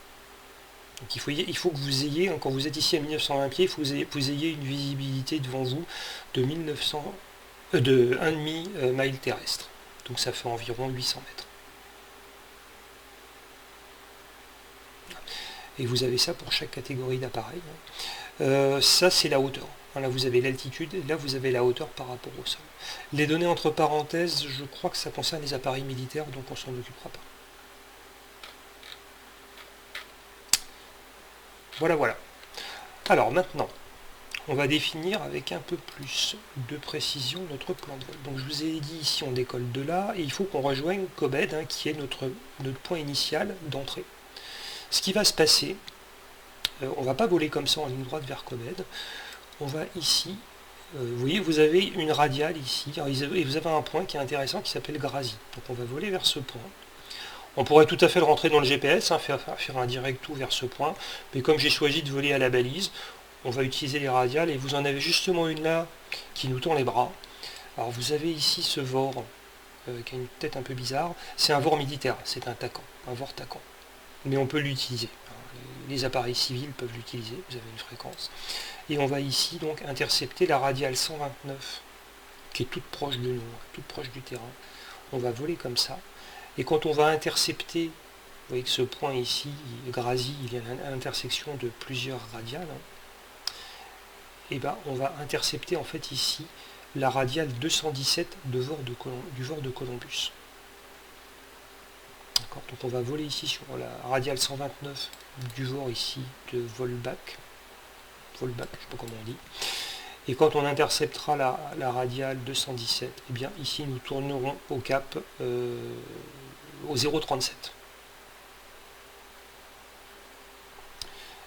Donc il faut que vous ayez, hein, quand vous êtes ici à 1920 pieds, il faut que vous ayez une visibilité devant vous de 1/2 mile terrestre. Donc ça fait environ 800 mètres. Et vous avez ça pour chaque catégorie d'appareil. Ça, c'est la hauteur. Là, vous avez l'altitude, et là, vous avez la hauteur par rapport au sol. Les données entre parenthèses, je crois que ça concerne les appareils militaires, donc on s'en occupera pas. Voilà, voilà. Alors maintenant, on va définir avec un peu plus de précision notre plan de vol. Donc je vous ai dit ici, on décolle de là, et il faut qu'on rejoigne Kobed, hein, qui est notre point initial d'entrée. Ce qui va se passer, on ne va pas voler comme ça en ligne droite vers Kobed. On va ici, vous voyez, vous avez une radiale ici, et vous avez un point qui est intéressant qui s'appelle Grazi. Donc on va voler vers ce point. On pourrait tout à fait le rentrer dans le GPS, hein, faire un direct tout vers ce point, mais comme j'ai choisi de voler à la balise, on va utiliser les radiales, et vous en avez justement une là qui nous tend les bras. Alors vous avez ici ce VOR, qui a une tête un peu bizarre, c'est un VOR militaire, c'est un TACAN, un VOR TACAN. Mais on peut l'utiliser. Les appareils civils peuvent l'utiliser, vous avez une fréquence. Et on va ici donc intercepter la radiale 129, qui est toute proche de nous, toute proche du terrain. On va voler comme ça. Et quand on va intercepter, vous voyez que ce point ici, Grazi, il y a l'intersection de plusieurs radiales, et ben on va intercepter en fait ici la radiale 217 du VOR de Columbus. Donc on va voler ici sur la radiale 129 du VOR ici de Volbach, je ne sais pas comment on dit. Et quand on interceptera la radiale 217, eh bien ici nous tournerons au cap au 0,37.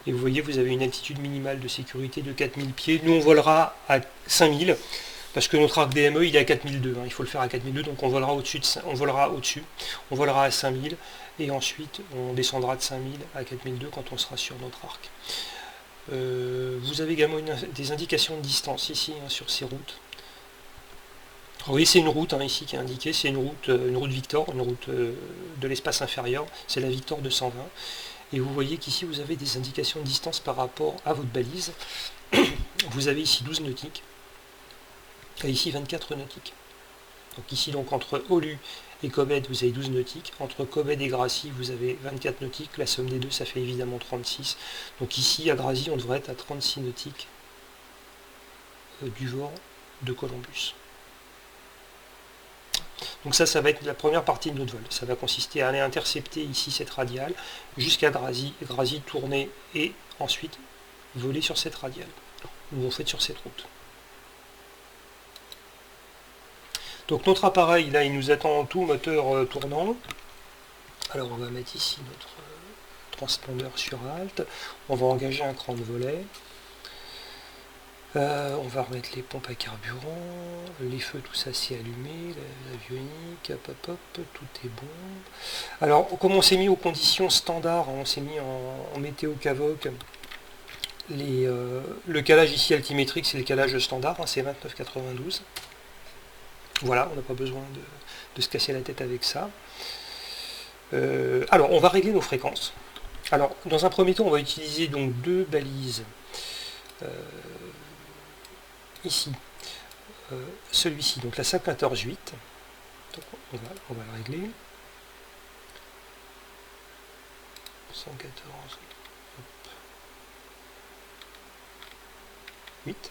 Et vous voyez, vous avez une altitude minimale de sécurité de 4000 pieds. Nous on volera à 5000. Parce que notre arc DME il est à 4002, hein, il faut le faire à 4002, donc on volera au-dessus, on volera à 5000, et ensuite on descendra de 5000 à 4002 quand on sera sur notre arc. Vous avez également des indications de distance ici, hein, sur ces routes. Alors, oui, c'est une route, hein, ici qui est indiquée, c'est une route Victor, une route de l'espace inférieur, c'est la Victor 220. Et vous voyez qu'ici vous avez des indications de distance par rapport à votre balise. Vous avez ici 12 nautiques. Et ici 24 nautiques. Donc ici donc entre Olu et Kobed vous avez 12 nautiques, entre Kobed et Grazi vous avez 24 nautiques, la somme des deux ça fait évidemment 36. Donc ici à Grazi on devrait être à 36 nautiques du VOR de Columbus. Donc ça va être la première partie de notre vol. Ça va consister à aller intercepter ici cette radiale jusqu'à Grazi, tourner et ensuite voler sur cette radiale, ou en fait sur cette route. Donc notre appareil, là, il nous attend en tout, moteur tournant. Alors on va mettre ici notre transpondeur sur Alt. On va engager un cran de volet. On va remettre les pompes à carburant. Les feux, tout ça c'est allumé. L'avionique, hop, tout est bon. Alors comme on s'est mis aux conditions standards, on s'est mis en météo Cavoc. Le calage ici altimétrique, c'est le calage standard, hein, c'est 29,92. Voilà, on n'a pas besoin de se casser la tête avec ça. Alors, on va régler nos fréquences. Alors, dans un premier temps, on va utiliser donc deux balises. Ici, celui-ci, donc la 514.8. Donc, on va le régler. 114. 8.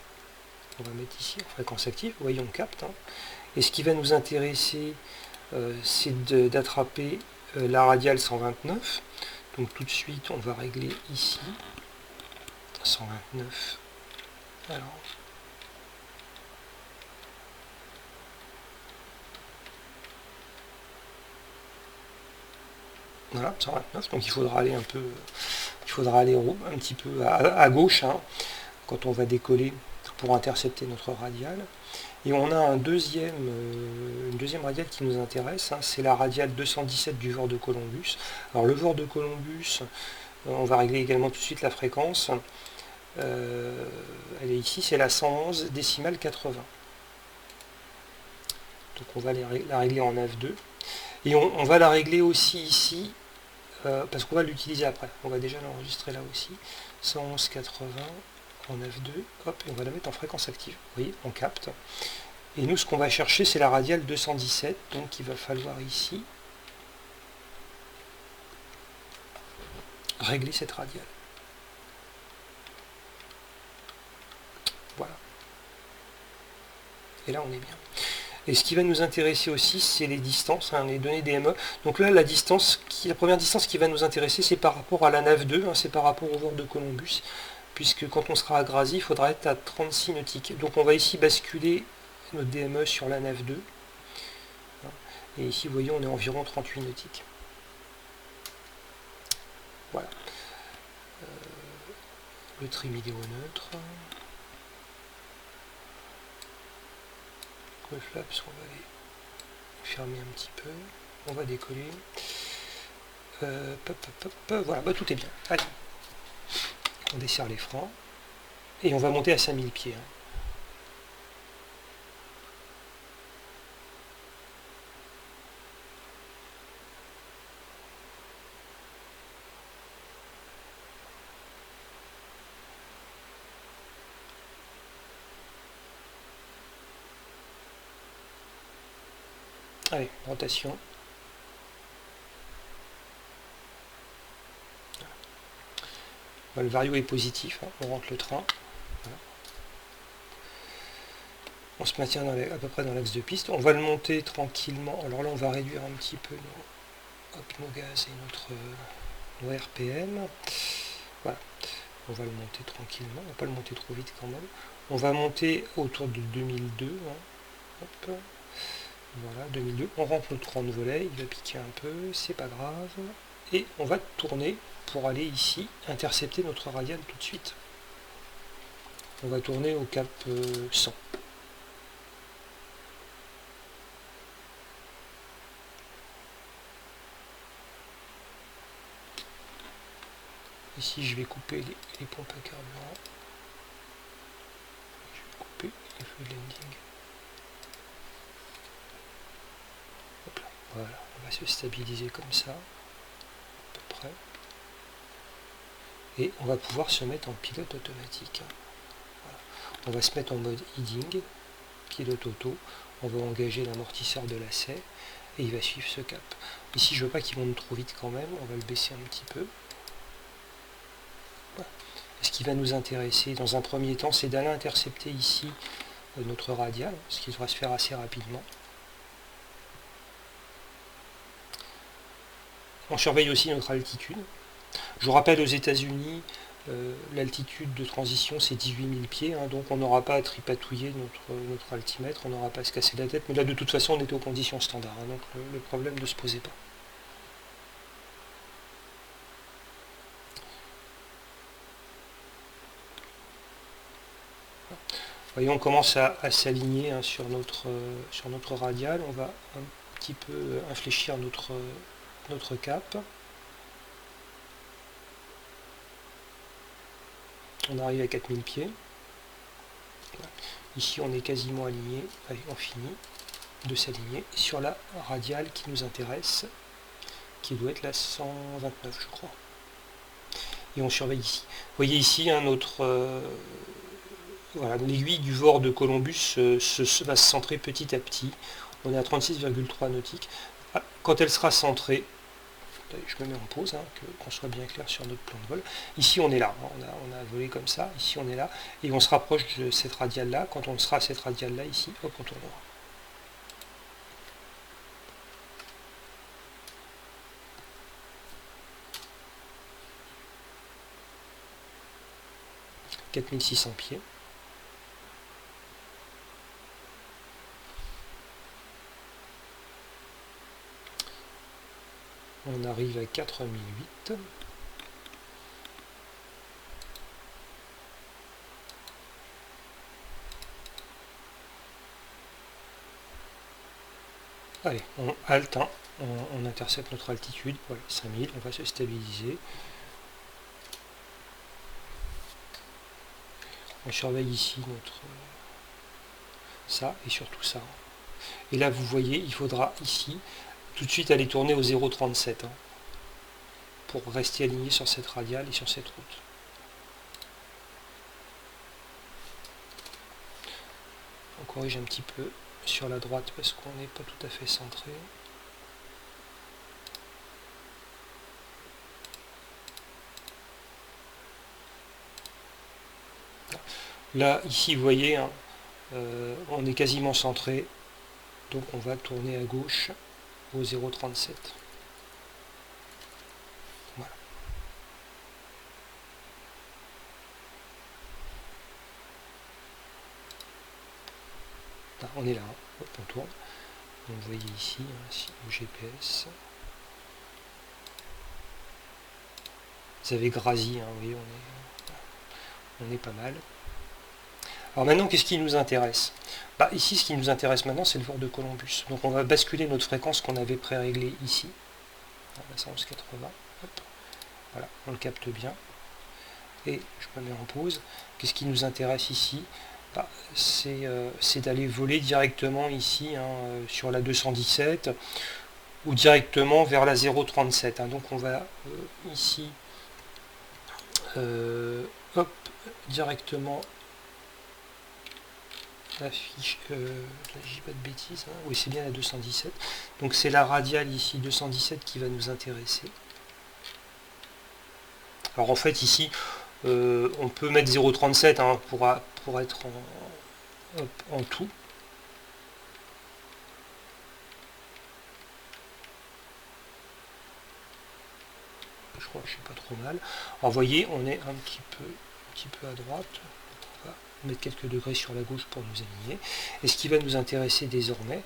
On va mettre ici en fréquence active. Vous voyez, on capte. Hein. Et ce qui va nous intéresser, c'est d'attraper la radiale 129. Donc tout de suite, on va régler ici 129. Alors, voilà, 129. Donc il faudra aller un peu, un petit peu à gauche, hein, quand on va décoller pour intercepter notre radiale. Et on a une deuxième radiale qui nous intéresse, hein, c'est la radiale 217 du VOR de Columbus. Alors le VOR de Columbus, on va régler également tout de suite la fréquence. Elle est ici, c'est la 111 décimale 80. Donc on va la régler en nav2. Et on va la régler aussi ici, parce qu'on va l'utiliser après. On va déjà l'enregistrer là aussi. 111,80 en nav2. Hop, et on va la mettre en fréquence active. Vous voyez, on capte. Et nous, ce qu'on va chercher, c'est la radiale 217. Donc il va falloir ici régler cette radiale. Voilà. Et là, on est bien. Et ce qui va nous intéresser aussi, c'est les distances, hein, les données DME. Donc là, la première distance qui va nous intéresser, c'est par rapport à la nav2, hein, c'est par rapport au VOR de Columbus, puisque quand on sera à Grasy, il faudra être à 36 nautiques. Donc on va ici basculer notre DME sur la nav2. Et ici, vous voyez, on est environ 38 nautiques. Voilà. Le trim idéo neutre. Le flaps, on va les fermer un petit peu. On va décoller. Voilà, bah, tout est bien. Allez. On desserre les freins. Et on va monter à 5000 pieds. Hein. Allez, rotation. Le vario est positif, hein, on rentre le train. Voilà. On se maintient à peu près dans l'axe de piste. On va le monter tranquillement. Alors là, on va réduire un petit peu nos gaz et nos RPM. Voilà. On va le monter tranquillement. On va pas le monter trop vite quand même. On va monter autour de 2002. Hein. Hop. Voilà, 2002. On rentre notre rang de volet. Il va piquer un peu. C'est pas grave. Et on va tourner pour aller ici intercepter notre radiale tout de suite. On va tourner au cap 100. Ici, je vais couper les pompes à carburant. Je vais couper les fluid landing. Hop là. Voilà, on va se stabiliser comme ça, à peu près. Et on va pouvoir se mettre en pilote automatique. Voilà. On va se mettre en mode heading, pilote auto. On va engager l'amortisseur de lacet et il va suivre ce cap. Ici, je ne veux pas qu'il monte trop vite quand même. On va le baisser un petit peu. Voilà. Ce qui va nous intéresser dans un premier temps, c'est d'aller intercepter ici notre radiale, ce qui devrait se faire assez rapidement. On surveille aussi notre altitude. Je vous rappelle, aux États-Unis, l'altitude de transition c'est 18 000 pieds, hein, donc on n'aura pas à tripatouiller notre altimètre, on n'aura pas à se casser la tête, mais là de toute façon on était aux conditions standards, hein, donc le problème ne se posait pas. Vous voyez, on commence à s'aligner, hein, sur notre radiale, on va un petit peu infléchir notre cap. On arrive à 4000 pieds. Ici, on est quasiment aligné. Allez, on finit de s'aligner sur la radiale qui nous intéresse, qui doit être la 129, je crois. Et on surveille ici. Vous voyez ici, hein, voilà, l'aiguille du VOR de Columbus va se centrer petit à petit. On est à 36,3 nautiques. Quand elle sera centrée, je me mets en pause, hein, qu'on soit bien clair sur notre plan de vol. Ici on est là, on a volé comme ça, ici on est là, et on se rapproche de cette radiale là. Quand on sera à cette radiale là, ici, hop, on tournera. « 4600 pieds. On arrive à 4008. Allez, on halte, hein, on intercepte notre altitude, voilà, 5000, on va se stabiliser. On surveille ici ça et surtout ça. Et là, vous voyez, il faudra ici, tout de suite aller tourner au 0,37 hein, pour rester aligné sur cette radiale et sur cette route. On corrige un petit peu sur la droite parce qu'on n'est pas tout à fait centré. Là, ici, vous voyez, hein, on est quasiment centré, donc on va tourner à gauche au 0,37. Voilà. Là, on est là, hein. Hop, on tourne. Donc vous voyez ici, hein, au GPS. Vous avez Grazi, hein, vous voyez, on est pas mal. Alors maintenant, qu'est-ce qui nous intéresse? Bah, ici, ce qui nous intéresse maintenant, c'est le VOR de Columbus. Donc on va basculer notre fréquence qu'on avait pré-réglée ici. Voilà, 111,80. Voilà, on le capte bien. Et je me mets en pause. Qu'est-ce qui nous intéresse ici? Bah, c'est d'aller voler directement ici hein, sur la 217 ou directement vers la 0,37. Hein. Donc on va ici hop, directement la fiche, je dis pas de bêtises, hein. Oui c'est bien la 217, donc c'est la radiale ici 217 qui va nous intéresser. Alors en fait ici on peut mettre 0,37 hein, pour être en tout. Je crois que je suis pas trop mal. Alors vous voyez on est un petit peu à droite. Mettre quelques degrés sur la gauche pour nous aligner. Et ce qui va nous intéresser désormais,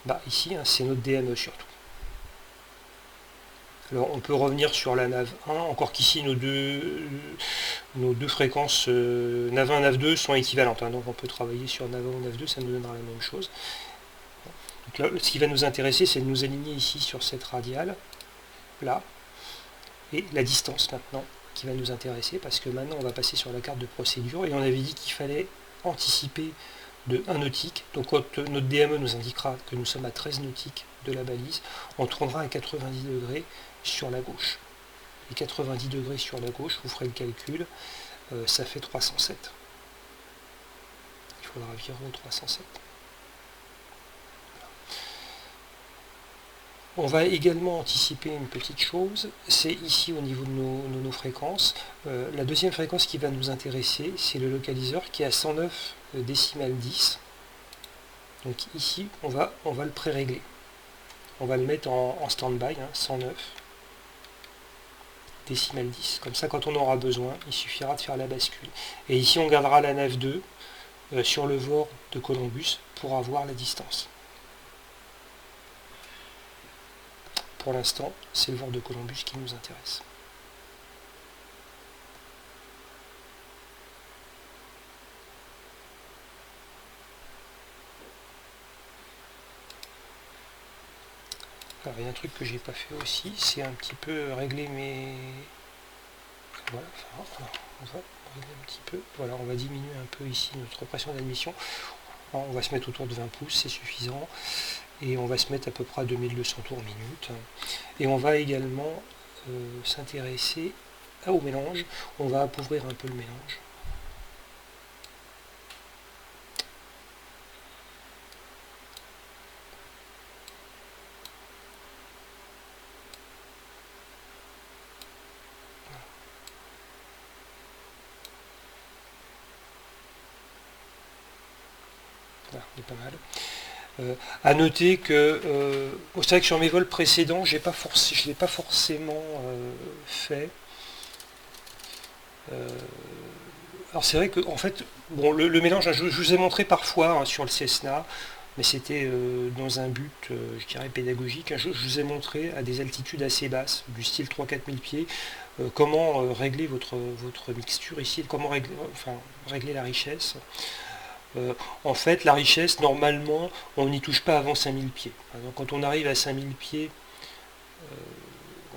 bah ici, hein, c'est notre DME surtout. Alors on peut revenir sur la nav 1, encore qu'ici nos deux fréquences nav 1 nav 2 sont équivalentes, hein, donc on peut travailler sur nav 1 ou nav 2, ça nous donnera la même chose. Donc là, ce qui va nous intéresser, c'est de nous aligner ici sur cette radiale, là, et la distance maintenant qui va nous intéresser, parce que maintenant on va passer sur la carte de procédure, et on avait dit qu'il fallait anticiper de 1 nautique, donc quand notre DME nous indiquera que nous sommes à 13 nautiques de la balise, on tournera à 90 degrés sur la gauche. Et 90 degrés sur la gauche, vous ferez le calcul, ça fait 307. Il faudra virer au 307. On va également anticiper une petite chose, c'est ici au niveau de nos fréquences. La deuxième fréquence qui va nous intéresser, c'est le localiseur qui est à 109 décimales 10. Donc ici, on va le pré-régler. On va le mettre en stand-by, hein, 109 décimales 10. Comme ça, quand on aura besoin, il suffira de faire la bascule. Et ici, on gardera la nav 2 sur le VOR de Columbus pour avoir la distance. Pour l'instant, c'est le VOR de Columbus qui nous intéresse. Alors, il y a un truc que j'ai pas fait aussi, c'est un petit peu régler mes... Voilà, enfin, on va régler un petit peu. Voilà, on va diminuer un peu ici notre pression d'admission. On va se mettre autour de 20 pouces, c'est suffisant. Et on va se mettre à peu près à 2200 tours minute. Et on va également s'intéresser au mélange. On va appauvrir un peu le mélange. Voilà, on est pas mal. À noter que c'est vrai que sur mes vols précédents, je ne l'ai pas forcément fait. Alors c'est vrai que en fait, bon, le mélange, je vous ai montré parfois hein, sur le Cessna, mais c'était dans un but, je dirais, pédagogique. Je vous ai montré à des altitudes assez basses, du style 3-4 000 pieds, comment régler votre mixture ici, comment régler la richesse. En fait, la richesse, normalement, on n'y touche pas avant 5000 pieds. Donc, quand on arrive à 5000 pieds,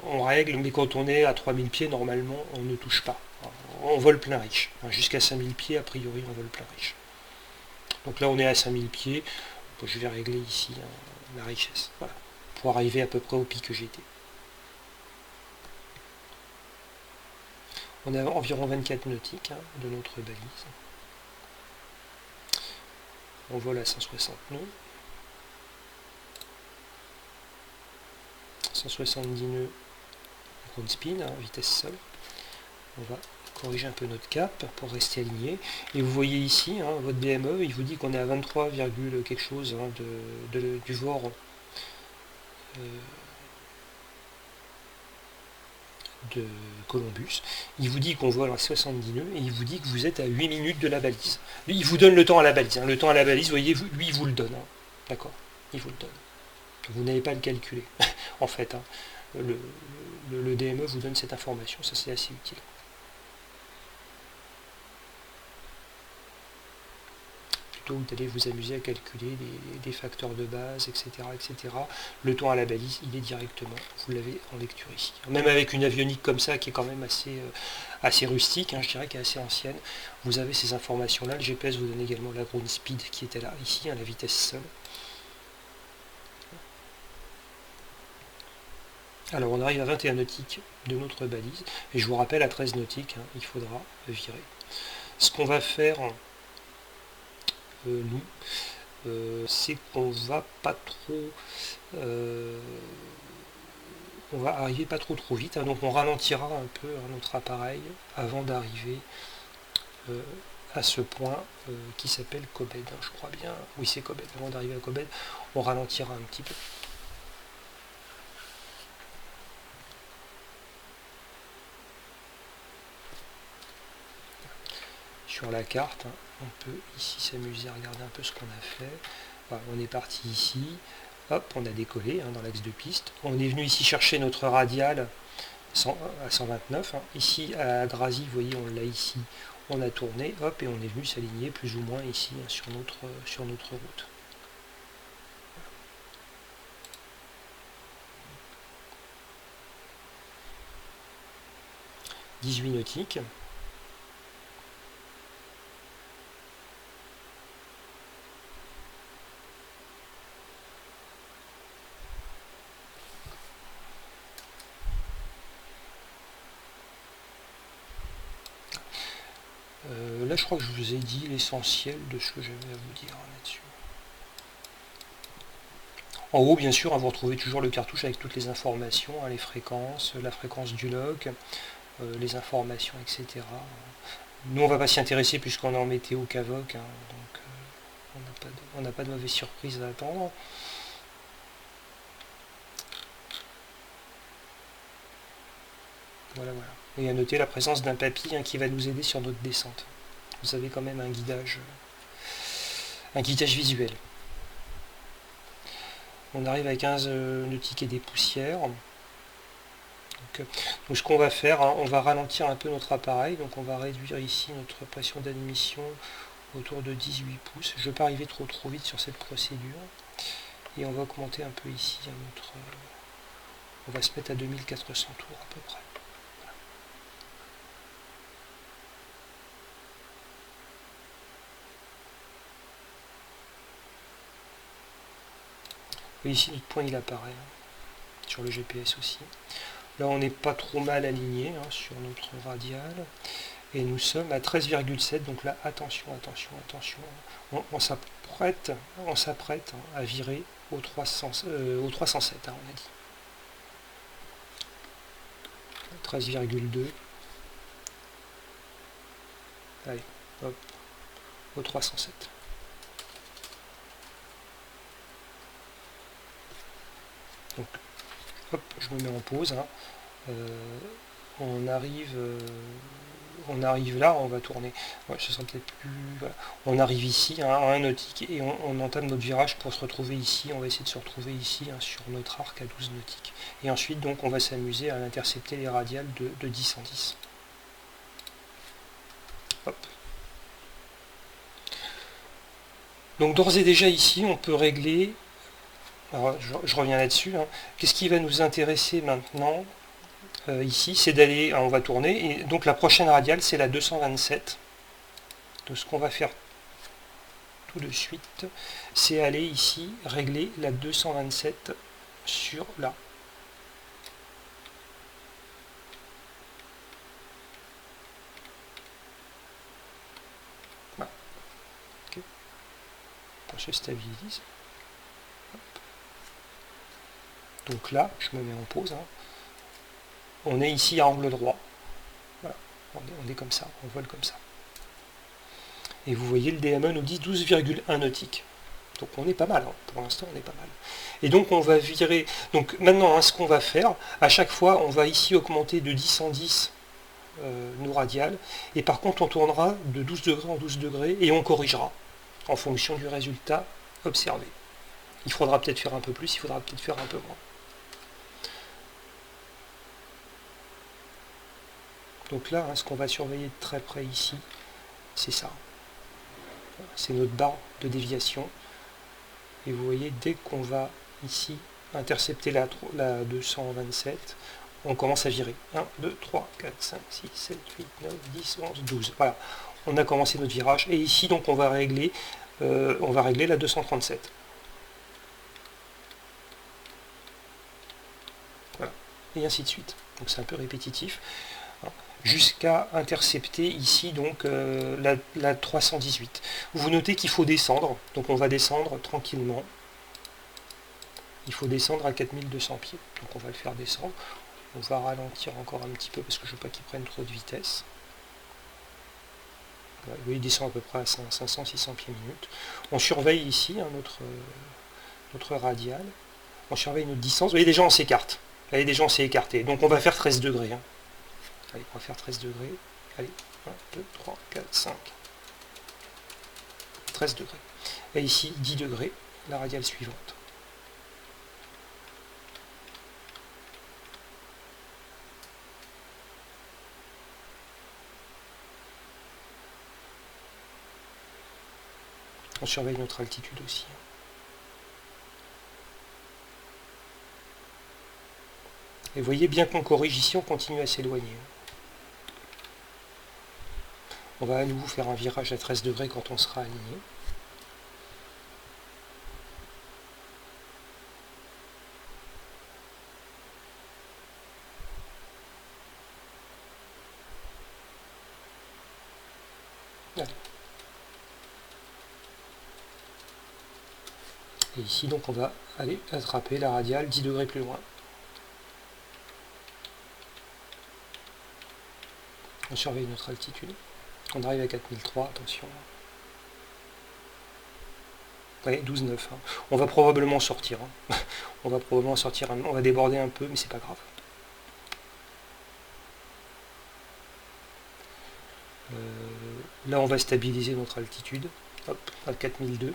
on règle, mais quand on est à 3000 pieds, normalement, on ne touche pas. On vole plein riche. Jusqu'à 5000 pieds, a priori, on vole plein riche. Donc là, on est à 5000 pieds. Bon, je vais régler ici la richesse, voilà, pour arriver à peu près au pic que j'étais. On a environ 24 nautiques de notre balise. On vole à 160 nœuds. 170 nœuds ground speed, vitesse sol. On va corriger un peu notre cap pour rester aligné. Et vous voyez ici, votre BME, il vous dit qu'on est à 23, quelque chose du VOR de Columbus. Il vous dit qu'on vole à 70 nœuds et il vous dit que vous êtes à 8 minutes de la balise. Il vous donne le temps à la balise. Le temps à la balise, vous voyez, lui, il vous le donne. D'accord? Il vous le donne. Vous n'avez pas à le calculer. En fait, le DME vous donne cette information. Ça, c'est assez utile. Vous allez vous amuser à calculer des facteurs de base, etc., etc. Le temps à la balise, il est directement, vous l'avez en lecture ici. Même avec une avionique comme ça, qui est quand même assez rustique, je dirais qu'elle est assez ancienne, vous avez ces informations-là. Le GPS vous donne également la ground speed qui était là, ici, la vitesse sol. Alors on arrive à 21 nautiques de notre balise, et je vous rappelle, à 13 nautiques, il faudra virer. Ce qu'on va faire... nous, c'est qu'on va pas trop on va arriver pas trop vite, donc on ralentira un peu notre appareil avant d'arriver à ce point qui s'appelle Cobed, je crois bien, oui c'est Cobed. Avant d'arriver à Cobed, on ralentira un petit peu. Sur la carte, on peut ici s'amuser à regarder un peu ce qu'on a fait. Voilà, on est parti ici, hop, on a décollé dans l'axe de piste. On est venu ici chercher notre radial à 129. Ici à Grazy, vous voyez, on l'a ici, on a tourné, hop, et on est venu s'aligner plus ou moins ici sur notre route. 18 nautiques. Là, je crois que je vous ai dit l'essentiel de ce que j'avais à vous dire là-dessus. En haut, bien sûr, vous retrouvez toujours le cartouche avec toutes les informations, les fréquences, la fréquence du log, les informations, etc. Nous, on ne va pas s'y intéresser puisqu'on est en météo CAVOC, donc on n'a pas de mauvaise surprise à attendre. Voilà. Et à noter la présence d'un papy qui va nous aider sur notre descente. Vous avez quand même un guidage visuel. On arrive à 15 nautiques et des poussières. Donc ce qu'on va faire, on va ralentir un peu notre appareil. Donc on va réduire ici notre pression d'admission autour de 18 pouces. Je ne veux pas arriver trop vite sur cette procédure. Et on va augmenter un peu ici on va se mettre à 2400 tours à peu près. Et ici notre point il apparaît sur le GPS aussi. Là on n'est pas trop mal aligné sur notre radial et nous sommes à 13,7, donc là attention, on s'apprête à virer au 307, on a dit 13,2. Allez, hop, au 307. Donc, hop, je me mets en pause. On arrive là, on va tourner. Ouais, ce sera peut-être plus. Voilà. On arrive ici à un nautique et on entame notre virage pour se retrouver ici. On va essayer de se retrouver ici sur notre arc à 12 nautiques. Et ensuite, donc, on va s'amuser à intercepter les radiales de 10 en 10. Hop. Donc, d'ores et déjà ici, on peut régler. Alors, je reviens là-dessus. Qu'est-ce qui va nous intéresser maintenant ici, c'est d'aller, on va tourner, et donc la prochaine radiale, c'est la 227. Donc ce qu'on va faire tout de suite, c'est aller ici régler la 227 sur là. Voilà. Okay. Je stabilise. Hop. Donc là, je me mets en pause. Hein. On est ici à angle droit. Voilà. On est comme ça, on vole comme ça. Et vous voyez, le DME nous dit 12,1 nautiques. Donc on est pas mal, hein. Pour l'instant on est pas mal. Et donc on va virer, donc maintenant hein, ce qu'on va faire, à chaque fois on va ici augmenter de 10 en 10 nos radiales, et par contre on tournera de 12 degrés en 12 degrés, et on corrigera en fonction du résultat observé. Il faudra peut-être faire un peu plus, il faudra peut-être faire un peu moins. Donc là, hein, ce qu'on va surveiller de très près ici, c'est ça. C'est notre barre de déviation. Et vous voyez, dès qu'on va ici intercepter la 227, on commence à virer. 1, 2, 3, 4, 5, 6, 7, 8, 9, 10, 11, 12. Voilà, on a commencé notre virage. Et ici, donc, on va régler la 237. Voilà, et ainsi de suite. Donc c'est un peu répétitif. Jusqu'à intercepter ici donc la 318. Vous notez qu'il faut descendre, donc on va descendre tranquillement. Il faut descendre à 4200 pieds, donc on va le faire descendre. On va ralentir encore un petit peu parce que je ne veux pas qu'il prenne trop de vitesse. Voilà, vous voyez, il descend à peu près à 500-600 pieds minute. On surveille ici hein, notre radial. On surveille notre distance. Vous voyez, déjà on s'écarte. Vous voyez, déjà on s'est écarté. Donc on va faire 13 degrés. Hein. Allez, on va faire 13 degrés. Allez, 1, 2, 3, 4, 5. 13 degrés. Et ici, 10 degrés, la radiale suivante. On surveille notre altitude aussi. Et vous voyez, bien qu'on corrige ici, on continue à s'éloigner. On va à nouveau faire un virage à 13 degrés quand on sera aligné. Allez. Et ici, donc, on va aller attraper la radiale 10 degrés plus loin. On surveille notre altitude. On arrive à 4003, attention. Ouais, 12,9. Hein. On va probablement sortir. Hein. On va probablement sortir. On va déborder un peu, mais c'est pas grave. Là, on va stabiliser notre altitude. Hop, à 4002.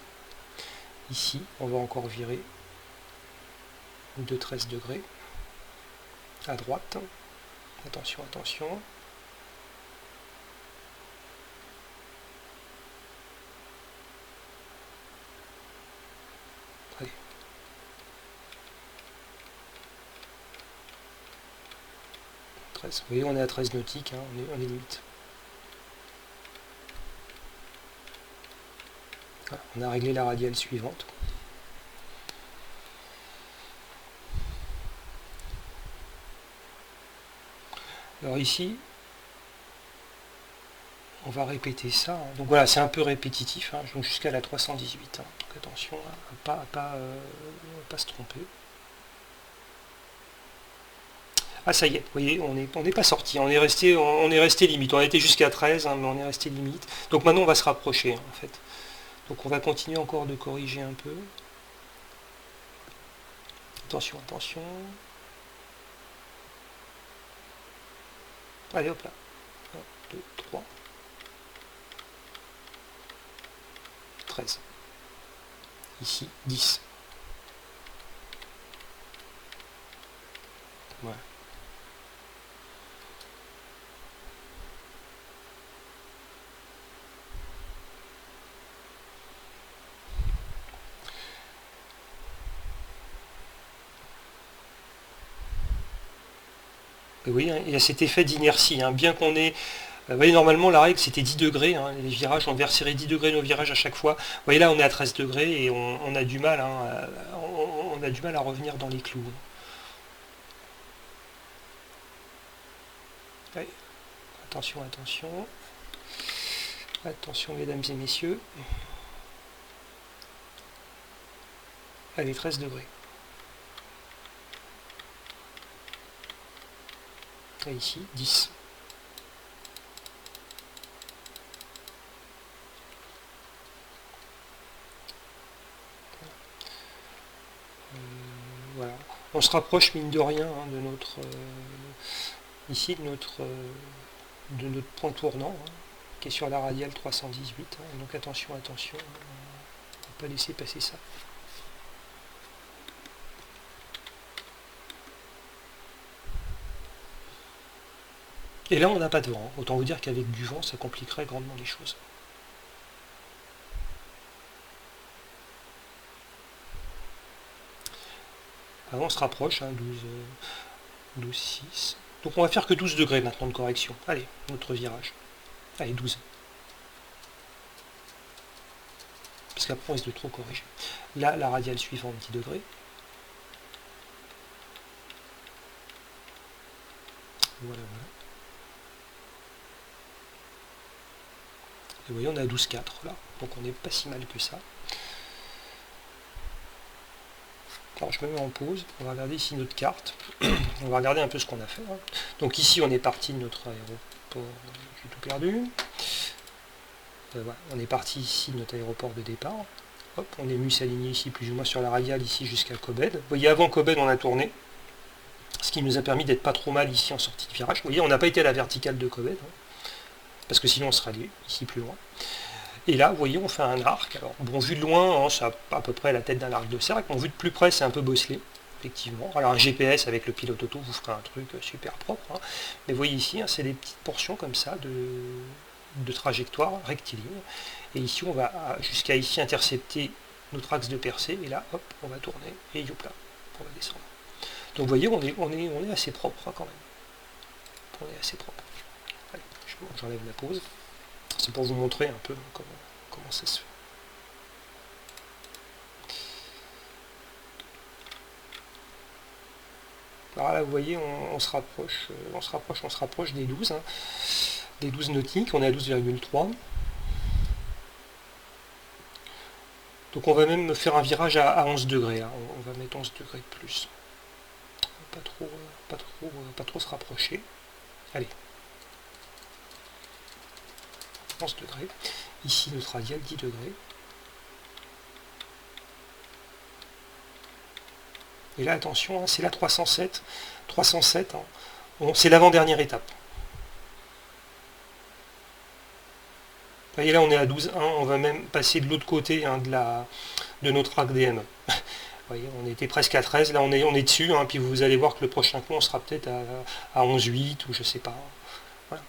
Ici, on va encore virer de 13 degrés. À droite. Attention, attention. Allez. Vous voyez, on est à 13 nautiques, hein, on est limite. Voilà, on a réglé la radiale suivante. Alors ici, on va répéter ça. Hein. Donc voilà, c'est un peu répétitif, hein, jusqu'à la 318. Hein. Donc attention à ne pas se tromper. Ah ça y est, vous voyez, on n'est pas sorti, on est resté limite. On a été jusqu'à 13, hein, mais on est resté limite. Donc maintenant on va se rapprocher hein, en fait. Donc on va continuer encore de corriger un peu. Attention, attention. Allez hop là. 1, 2, 3. 13. Ici, 10. Voilà. Et oui, il y a cet effet d'inertie. Hein. Bien qu'on ait Vous voyez, normalement, la règle, c'était 10 degrés. Hein, les virages, on verserait 10 degrés nos virages à chaque fois. Vous voyez, là, on est à 13 degrés et on a du mal, hein, on a du mal à revenir dans les clous. Allez, attention, attention. Attention, mesdames et messieurs. Allez, 13 degrés. Et ici, 10. Voilà. On se rapproche, mine de rien, hein, de notre... ici, de notre point tournant, hein, qui est sur la radiale 318. Hein, donc attention, attention. On ne peut pas laisser passer ça. Et là, on n'a pas de vent. Autant vous dire qu'avec du vent, ça compliquerait grandement les choses. On se rapproche, hein, 12, 6. Donc on va faire que 12 degrés maintenant de correction. Allez, notre virage. Allez, 12. Parce qu'après on risque de trop corriger. Là, la radiale suivante, 10 degrés. Voilà, voilà. Et vous voyez, on est à 12,4 là. Donc on n'est pas si mal que ça. Alors je me mets en pause, on va regarder ici notre carte, on va regarder un peu ce qu'on a fait. Hein. Donc ici on est parti de notre aéroport, j'ai tout perdu. Voilà. On est parti ici de notre aéroport de départ. Hop, on est venu s'aligner ici plus ou moins sur la radiale ici jusqu'à Kobed. Vous voyez, avant Kobed on a tourné, ce qui nous a permis d'être pas trop mal ici en sortie de virage. Vous voyez, on n'a pas été à la verticale de Kobed, hein, parce que sinon on serait allé ici plus loin. Et là, vous voyez, on fait un arc. Alors, bon, vu de loin, hein, ça a à peu près la tête d'un arc de cercle. Bon, vu de plus près, c'est un peu bosselé, effectivement. Alors, un GPS avec le pilote auto vous fera un truc super propre. Hein. Mais vous voyez ici, hein, c'est des petites portions comme ça de trajectoire rectiligne. Et ici, on va jusqu'à ici intercepter notre axe de percée. Et là, hop, on va tourner. Et hop là, on va descendre. Donc, vous voyez, on est assez propre hein, quand même. On est assez propre. Allez, j'enlève la pause. C'est pour vous montrer un peu comment ça se fait. Alors là, vous voyez, on se rapproche des 12, hein, des 12 nautiques. On est à 12,3. Donc on va même faire un virage à 11 degrés. Hein. On va mettre 11 degrés de plus. Pas trop se rapprocher. Allez. 11 degrés. Ici, notre radial, 10 degrés. Et là, attention, hein, c'est la 307. 307, hein, c'est l'avant-dernière étape. Vous voyez, là, on est à 12,1. On va même passer de l'autre côté hein, de notre arc DM. Vous voyez, on était presque à 13. Là, on est dessus. Hein, puis vous allez voir que le prochain coup, on sera peut-être à 11,8 ou je sais pas. Voilà.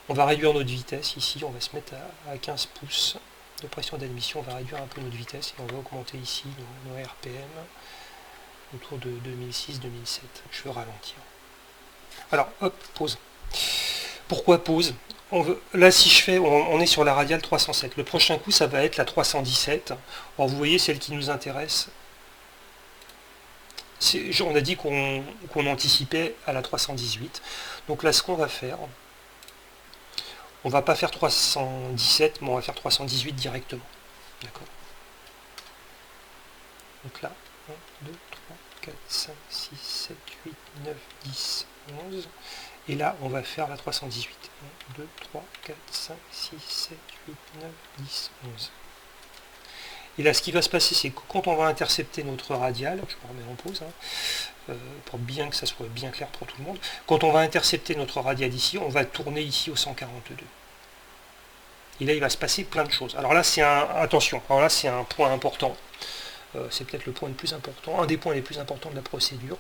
On va réduire notre vitesse ici, on va se mettre à 15 pouces de pression d'admission, on va réduire un peu notre vitesse et on va augmenter ici nos RPM autour de 2006-2007. Je veux ralentir. Alors, hop, pause. Pourquoi pause? Là, si je fais, on est sur la radiale 307. Le prochain coup, ça va être la 317. Alors, vous voyez, celle qui nous intéresse. On a dit qu'on anticipait à la 318. Donc là, ce qu'on va faire, on va pas faire 317, mais on va faire 318 directement. D'accord. Donc là, 1, 2, 3, 4, 5, 6, 7, 8, 9, 10, 11. Et là, on va faire la 318. 1, 2, 3, 4, 5, 6, 7, 8, 9, 10, 11. Et là, ce qui va se passer, c'est que quand on va intercepter notre radiale, je me remets en pause, hein, pour bien que ça soit bien clair pour tout le monde, quand on va intercepter notre radiale ici, on va tourner ici au 142. Et là, il va se passer plein de choses. Alors là, attention, alors là, c'est un point important. C'est peut-être le point le plus important, un des points les plus importants de la procédure.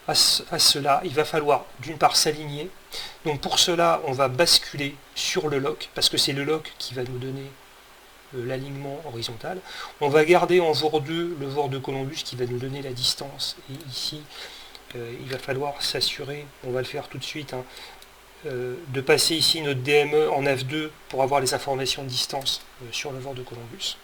À cela, il va falloir d'une part s'aligner. Donc pour cela, on va basculer sur le lock, parce que c'est le lock qui va nous donner l'alignement horizontal. On va garder en jour 2 le VOR de Columbus qui va nous donner la distance. Et ici, il va falloir s'assurer, on va le faire tout de suite, hein, de passer ici notre DME en F2 pour avoir les informations de distance sur le VOR de Columbus.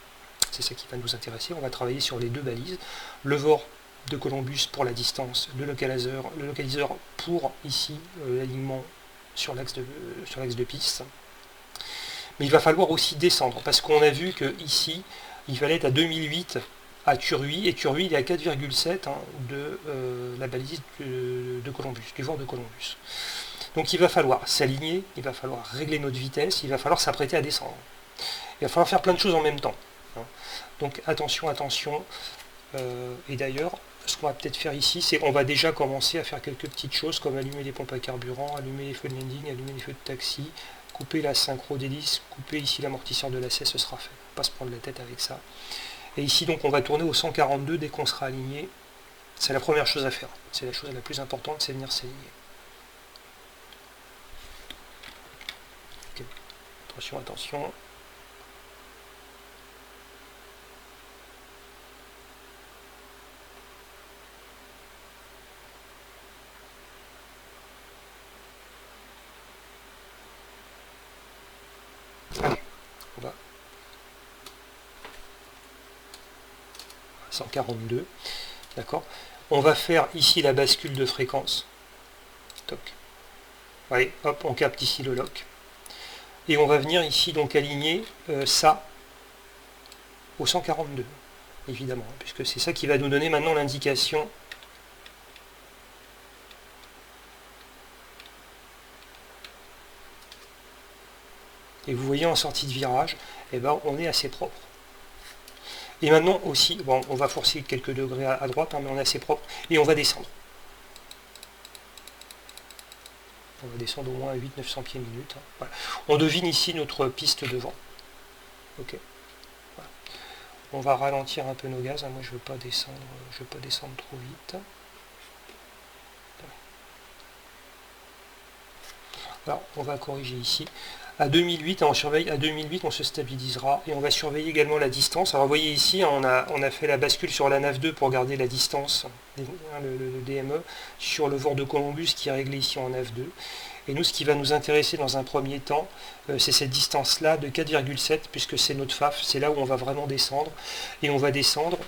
C'est ça qui va nous intéresser. On va travailler sur les deux balises. Le VOR de Columbus pour la distance, le localiseur pour ici l'alignement sur l'axe de piste. Mais il va falloir aussi descendre, parce qu'on a vu que ici, il fallait être à 2008 à Turhuy, et Turhuy il est à 4,7 hein, de la balise de Columbus, du VOR de Columbus. Donc il va falloir s'aligner, il va falloir régler notre vitesse, il va falloir s'apprêter à descendre. Il va falloir faire plein de choses en même temps. Hein. Donc attention, attention. Et d'ailleurs, ce qu'on va peut-être faire ici, c'est qu'on va déjà commencer à faire quelques petites choses, comme allumer les pompes à carburant, allumer les feux de landing, allumer les feux de taxi, couper la synchro d'hélice, couper ici l'amortisseur de lacet, ce sera fait. Pas se prendre la tête avec ça. Et ici, donc, on va tourner au 142 dès qu'on sera aligné. C'est la première chose à faire. C'est la chose la plus importante, c'est venir s'aligner. Okay. Attention, attention. Allez, on va 142, d'accord. On va faire ici la bascule de fréquence. Toc. Allez, hop, on capte ici le lock. Et on va venir ici donc aligner ça au 142, évidemment, puisque c'est ça qui va nous donner maintenant l'indication. Et vous voyez en sortie de virage, eh ben, on est assez propre. Et maintenant aussi, bon, on va forcer quelques degrés à droite, hein, mais on est assez propre. Et on va descendre. On va descendre au moins à 800-900 pieds minute. Hein. Voilà. On devine ici notre piste de vent. Ok. Voilà. On va ralentir un peu nos gaz. Hein. Moi, je veux pas descendre trop vite. Alors, on va corriger ici. À 2008, on surveille, à 2008, on se stabilisera et on va surveiller également la distance. Alors vous voyez ici, on a fait la bascule sur la nav 2 pour garder la distance, le DME, sur le VOR de Columbus qui est réglé ici en nav 2. Et nous, ce qui va nous intéresser dans un premier temps, c'est cette distance-là de 4,7, puisque c'est notre FAF, c'est là où on va vraiment descendre. Et on va descendre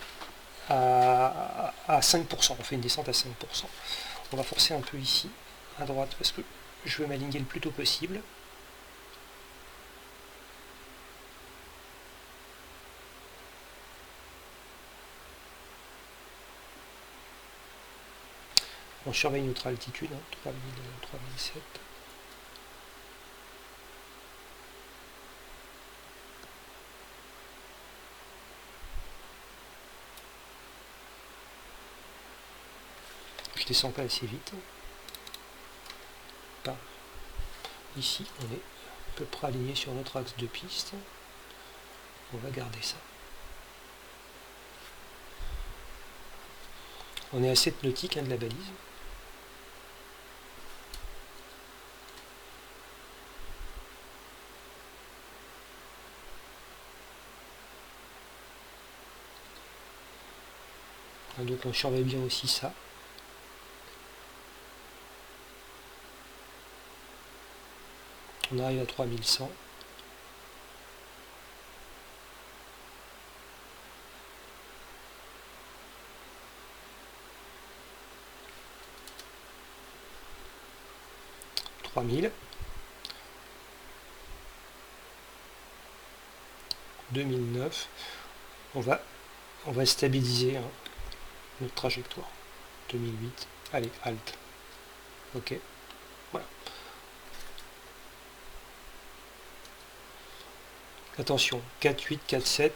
à 5%, on fait une descente à 5%. On va forcer un peu ici, à droite, parce que je veux m'aligner le plus tôt possible. On surveille notre altitude, hein, 3007. Je descends pas assez vite. Par ici, on est à peu près aligné sur notre axe de piste. On va garder ça. On est à 7 nautiques hein, de la balise. Donc on surveille bien aussi ça. On arrive à 3100. $3000. 2009. On va stabiliser hein, notre trajectoire. 2008. Allez, halt. Ok. Voilà. Attention, 4.8, 4.7.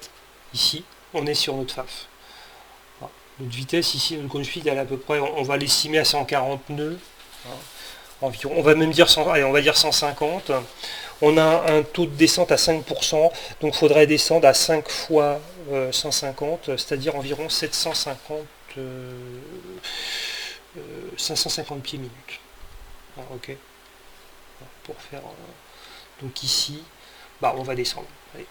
Ici, on est sur notre FAF. Alors, notre vitesse ici, notre cone speed, elle est à peu près, on va l'estimer à 140 nœuds. Hein, environ. On va même dire 100, allez, on va dire 150. On a un taux de descente à 5%, donc il faudrait descendre à 5 fois 150, c'est-à-dire environ 550 pieds minute. Alors, ok. Alors, pour faire donc ici, bah, on va descendre. Allez.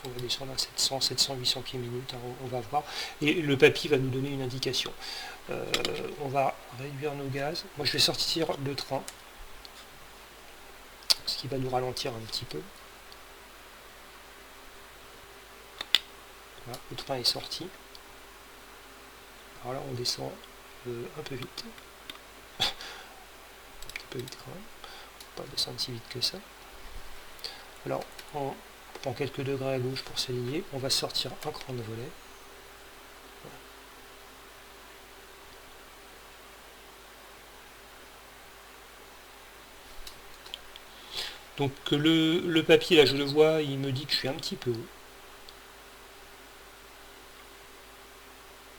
On va descendre à 700, 700, 800 pieds minutes, hein, on va voir. Et le papy va nous donner une indication. On va réduire nos gaz. Moi, je vais sortir le train, ce qui va nous ralentir un petit peu. Voilà, le train est sorti. Alors là, on descend un peu vite. Un peu vite quand même. On va pas descendre si vite que ça. Alors, on prend quelques degrés à gauche pour s'aligner. On va sortir un cran de volet. Voilà. Donc le papier, là, je le vois, il me dit que je suis un petit peu haut.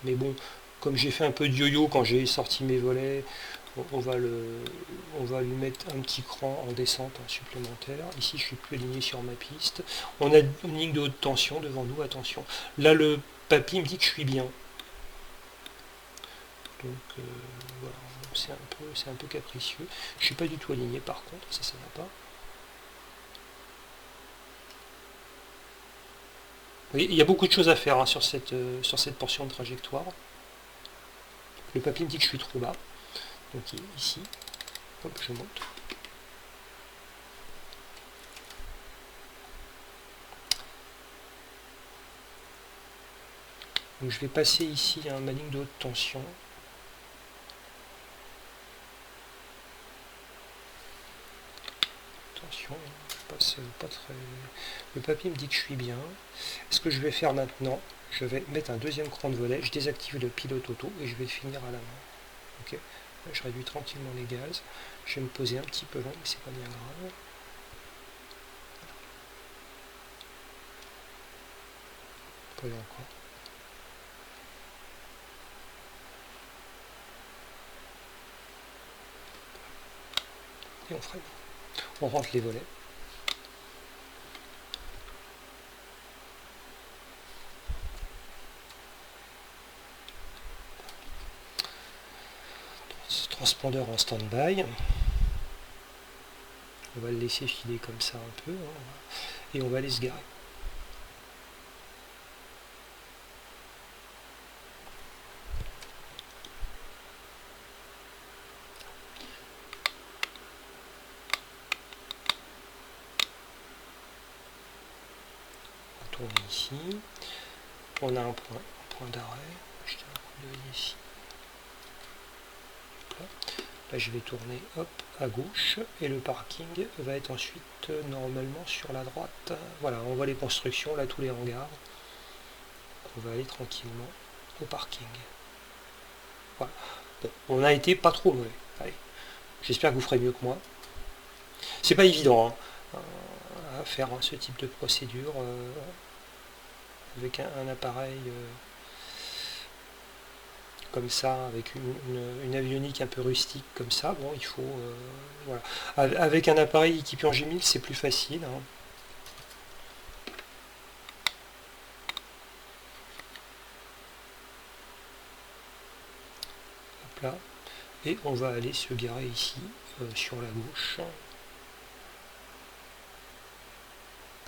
Mais bon, comme j'ai fait un peu de yo-yo quand j'ai sorti mes volets, on va lui mettre un petit cran en descente supplémentaire. Ici, je suis plus aligné sur ma piste. On a une ligne de haute tension devant nous, attention. Là, le papy me dit que je suis bien. Donc, voilà, c'est un peu capricieux. Je suis pas du tout aligné, par contre, ça va pas. Vous voyez, il y a beaucoup de choses à faire hein, sur cette portion de trajectoire. Le papy me dit que je suis trop bas. Donc ici, hop, je monte. Donc je vais passer ici à ma ligne de haute tension. Attention, je passe pas très... Le papier me dit que je suis bien. Ce que je vais faire maintenant, je vais mettre un deuxième cran de volet, je désactive le pilote auto et je vais finir à la main. Ok, je réduis tranquillement les gaz. Je vais me poser un petit peu long, mais c'est pas bien grave. Pas encore. Et on freine. On rentre les volets. Transpondeur en stand-by. On va le laisser filer comme ça un peu. Hein, et on va aller se garer. On tourne ici. On a un point d'arrêt. Jeter un coup d'œil ici. Là, je vais tourner hop à gauche et le parking va être ensuite normalement sur la droite. Voilà, on voit les constructions, là tous les hangars. On va aller tranquillement au parking. Voilà. Bon, on a été pas trop mauvais. Allez, j'espère que vous ferez mieux que moi. C'est pas évident hein, à faire hein, ce type de procédure avec un appareil comme ça, avec une avionique un peu rustique comme ça. Bon, il faut... voilà. Avec un appareil équipé en G1000, c'est plus facile. Hein. Hop là. Et on va aller se garer ici, sur la gauche.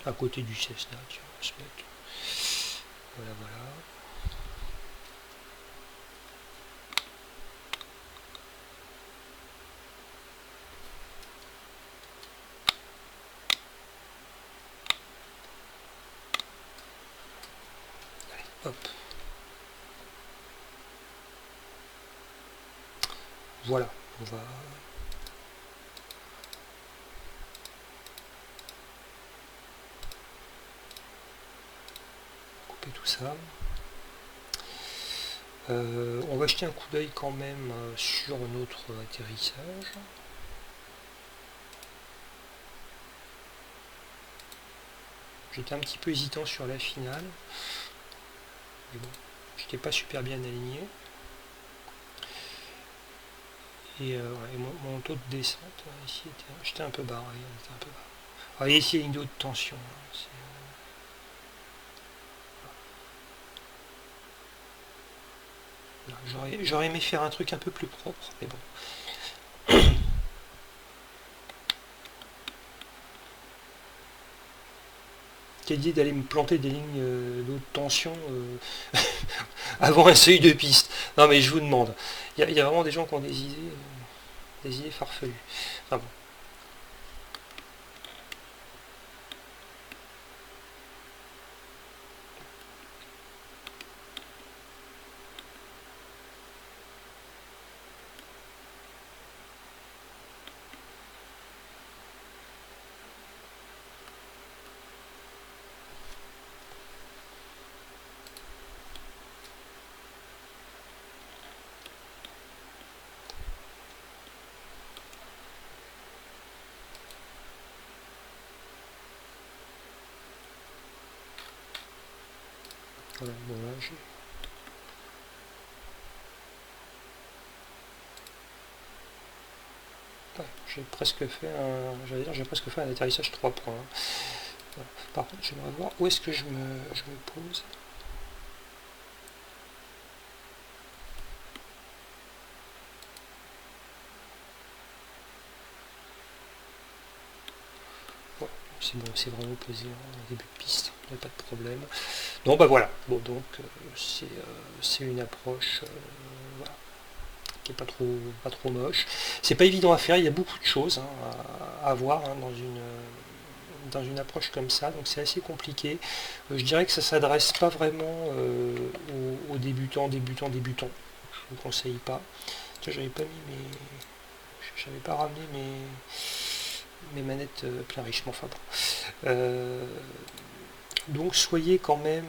À côté du Cessna, tu vas se mettre. Voilà, voilà. Allez, hop. Voilà, on va... couper tout ça. On va jeter un coup d'œil quand même sur notre atterrissage. J'étais un petit peu hésitant sur la finale. Mais bon, j'étais pas super bien aligné. Et mon taux de descente ici j'étais un peu bas. Un peu bas. Alors, ici il y a une haute tension. J'aurais aimé faire un truc un peu plus propre, mais bon. quelle idée d'aller me planter des lignes d'haute tension avant un seuil de piste. Non mais je vous demande. Il y a vraiment des gens qui ont des idées farfelues. Enfin bon. Voilà, bon là j'ai presque fait j'ai presque fait un atterrissage 3 points. Voilà. Par contre, j'aimerais voir où est-ce que je me pose. Voilà, c'est bon, c'est vraiment posé en début de piste, il n'y a pas de problème. Non, bah voilà, bon, donc c'est une approche voilà, qui est pas trop moche. C'est pas évident à faire, il y a beaucoup de choses à voir dans une approche comme ça, donc c'est assez compliqué. Je dirais que ça s'adresse pas vraiment aux débutants. Je vous conseille pas. Tiens, j'avais pas ramené mes manettes plein riche, mais enfin bon. Donc soyez quand même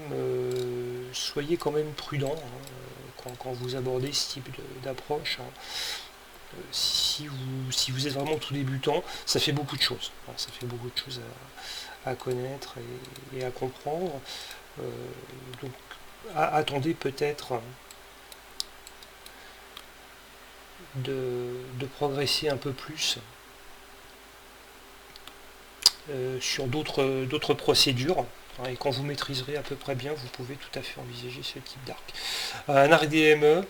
prudent quand vous abordez ce type d'approche. Si vous êtes vraiment tout débutant, ça fait beaucoup de choses. Ça fait beaucoup de choses à connaître et à comprendre. Donc attendez peut-être de progresser un peu plus sur d'autres procédures. Et quand vous maîtriserez à peu près bien, vous pouvez tout à fait envisager ce type d'arc. Un arc DME,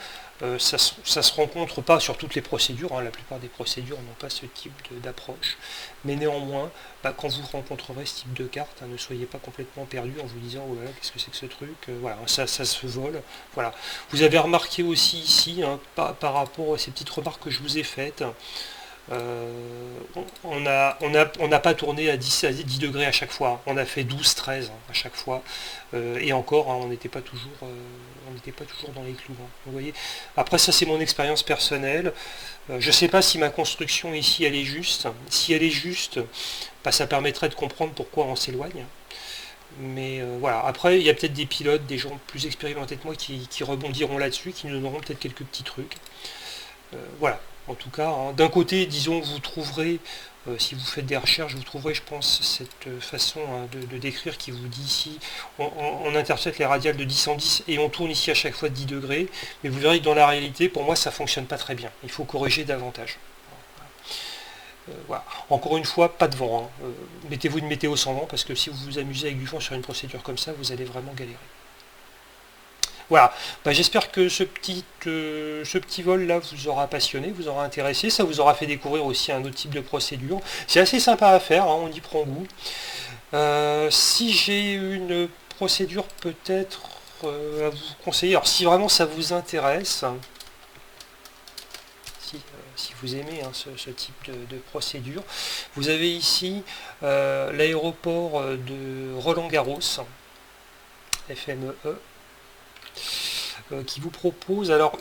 ça se rencontre pas sur toutes les procédures, la plupart des procédures n'ont pas ce type d'approche, mais néanmoins, quand vous rencontrerez ce type de carte, ne soyez pas complètement perdu en vous disant oh là là, qu'est-ce que c'est que ce truc, voilà, ça se vole. Voilà. Vous avez remarqué aussi ici, par rapport à ces petites remarques que je vous ai faites, on n'a pas tourné à 10 degrés à chaque fois, on a fait 12-13 à chaque fois, et encore on n'était pas toujours dans les clous. Vous voyez, après ça c'est mon expérience personnelle, je ne sais pas si ma construction ici elle est juste, si elle est juste, ça permettrait de comprendre pourquoi on s'éloigne. Mais voilà, après il y a peut-être des pilotes, des gens plus expérimentés que moi qui rebondiront là-dessus, qui nous donneront peut-être quelques petits trucs. Voilà. En tout cas, d'un côté, disons, vous trouverez, si vous faites des recherches, vous trouverez, je pense, cette façon de décrire qui vous dit ici, on interprète les radiales de 10 en 10 et on tourne ici à chaque fois de 10 degrés, mais vous verrez que dans la réalité, pour moi, ça ne fonctionne pas très bien. Il faut corriger davantage. Voilà. Encore une fois, pas de vent. Mettez-vous une météo sans vent, parce que si vous vous amusez avec du vent sur une procédure comme ça, vous allez vraiment galérer. Voilà, j'espère que ce petit vol là vous aura passionné, vous aura intéressé, ça vous aura fait découvrir aussi un autre type de procédure. C'est assez sympa à faire, on y prend goût. Si j'ai une procédure peut-être à vous conseiller, alors si vraiment ça vous intéresse, si vous aimez ce type de procédure, vous avez ici l'aéroport de Roland-Garros, FME, qui vous propose, alors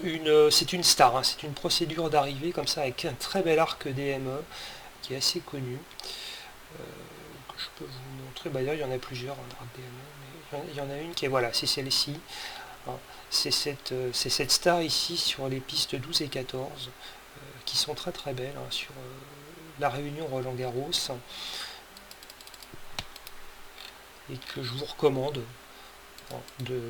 c'est une star, c'est une procédure d'arrivée comme ça avec un très bel arc DME qui est assez connu, que je peux vous montrer. D'ailleurs il y en a plusieurs arc DME, mais il y en a une qui est, voilà, c'est celle-ci, c'est cette star ici sur les pistes 12 et 14 qui sont très très belles sur la Réunion Roland-Garros, et que je vous recommande de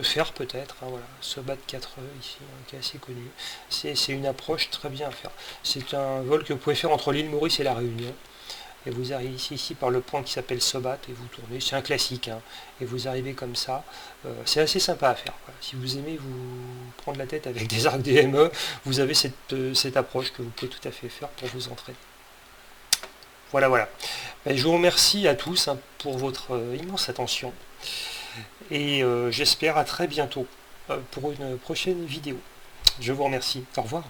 faire peut-être, voilà, ce bas de 4E ici, qui est assez connu. C'est une approche très bien à faire. C'est un vol que vous pouvez faire entre l'île Maurice et la Réunion. Et vous arrivez ici par le point qui s'appelle Sobat et vous tournez. C'est un classique, et vous arrivez comme ça. C'est assez sympa à faire. Voilà. Si vous aimez vous prendre la tête avec des arcs DME, vous avez cette approche que vous pouvez tout à fait faire pour vous entraîner. Voilà, voilà. Ben, je vous remercie à tous hein, pour votre immense attention. Et j'espère à très bientôt pour une prochaine vidéo. Je vous remercie. Au revoir.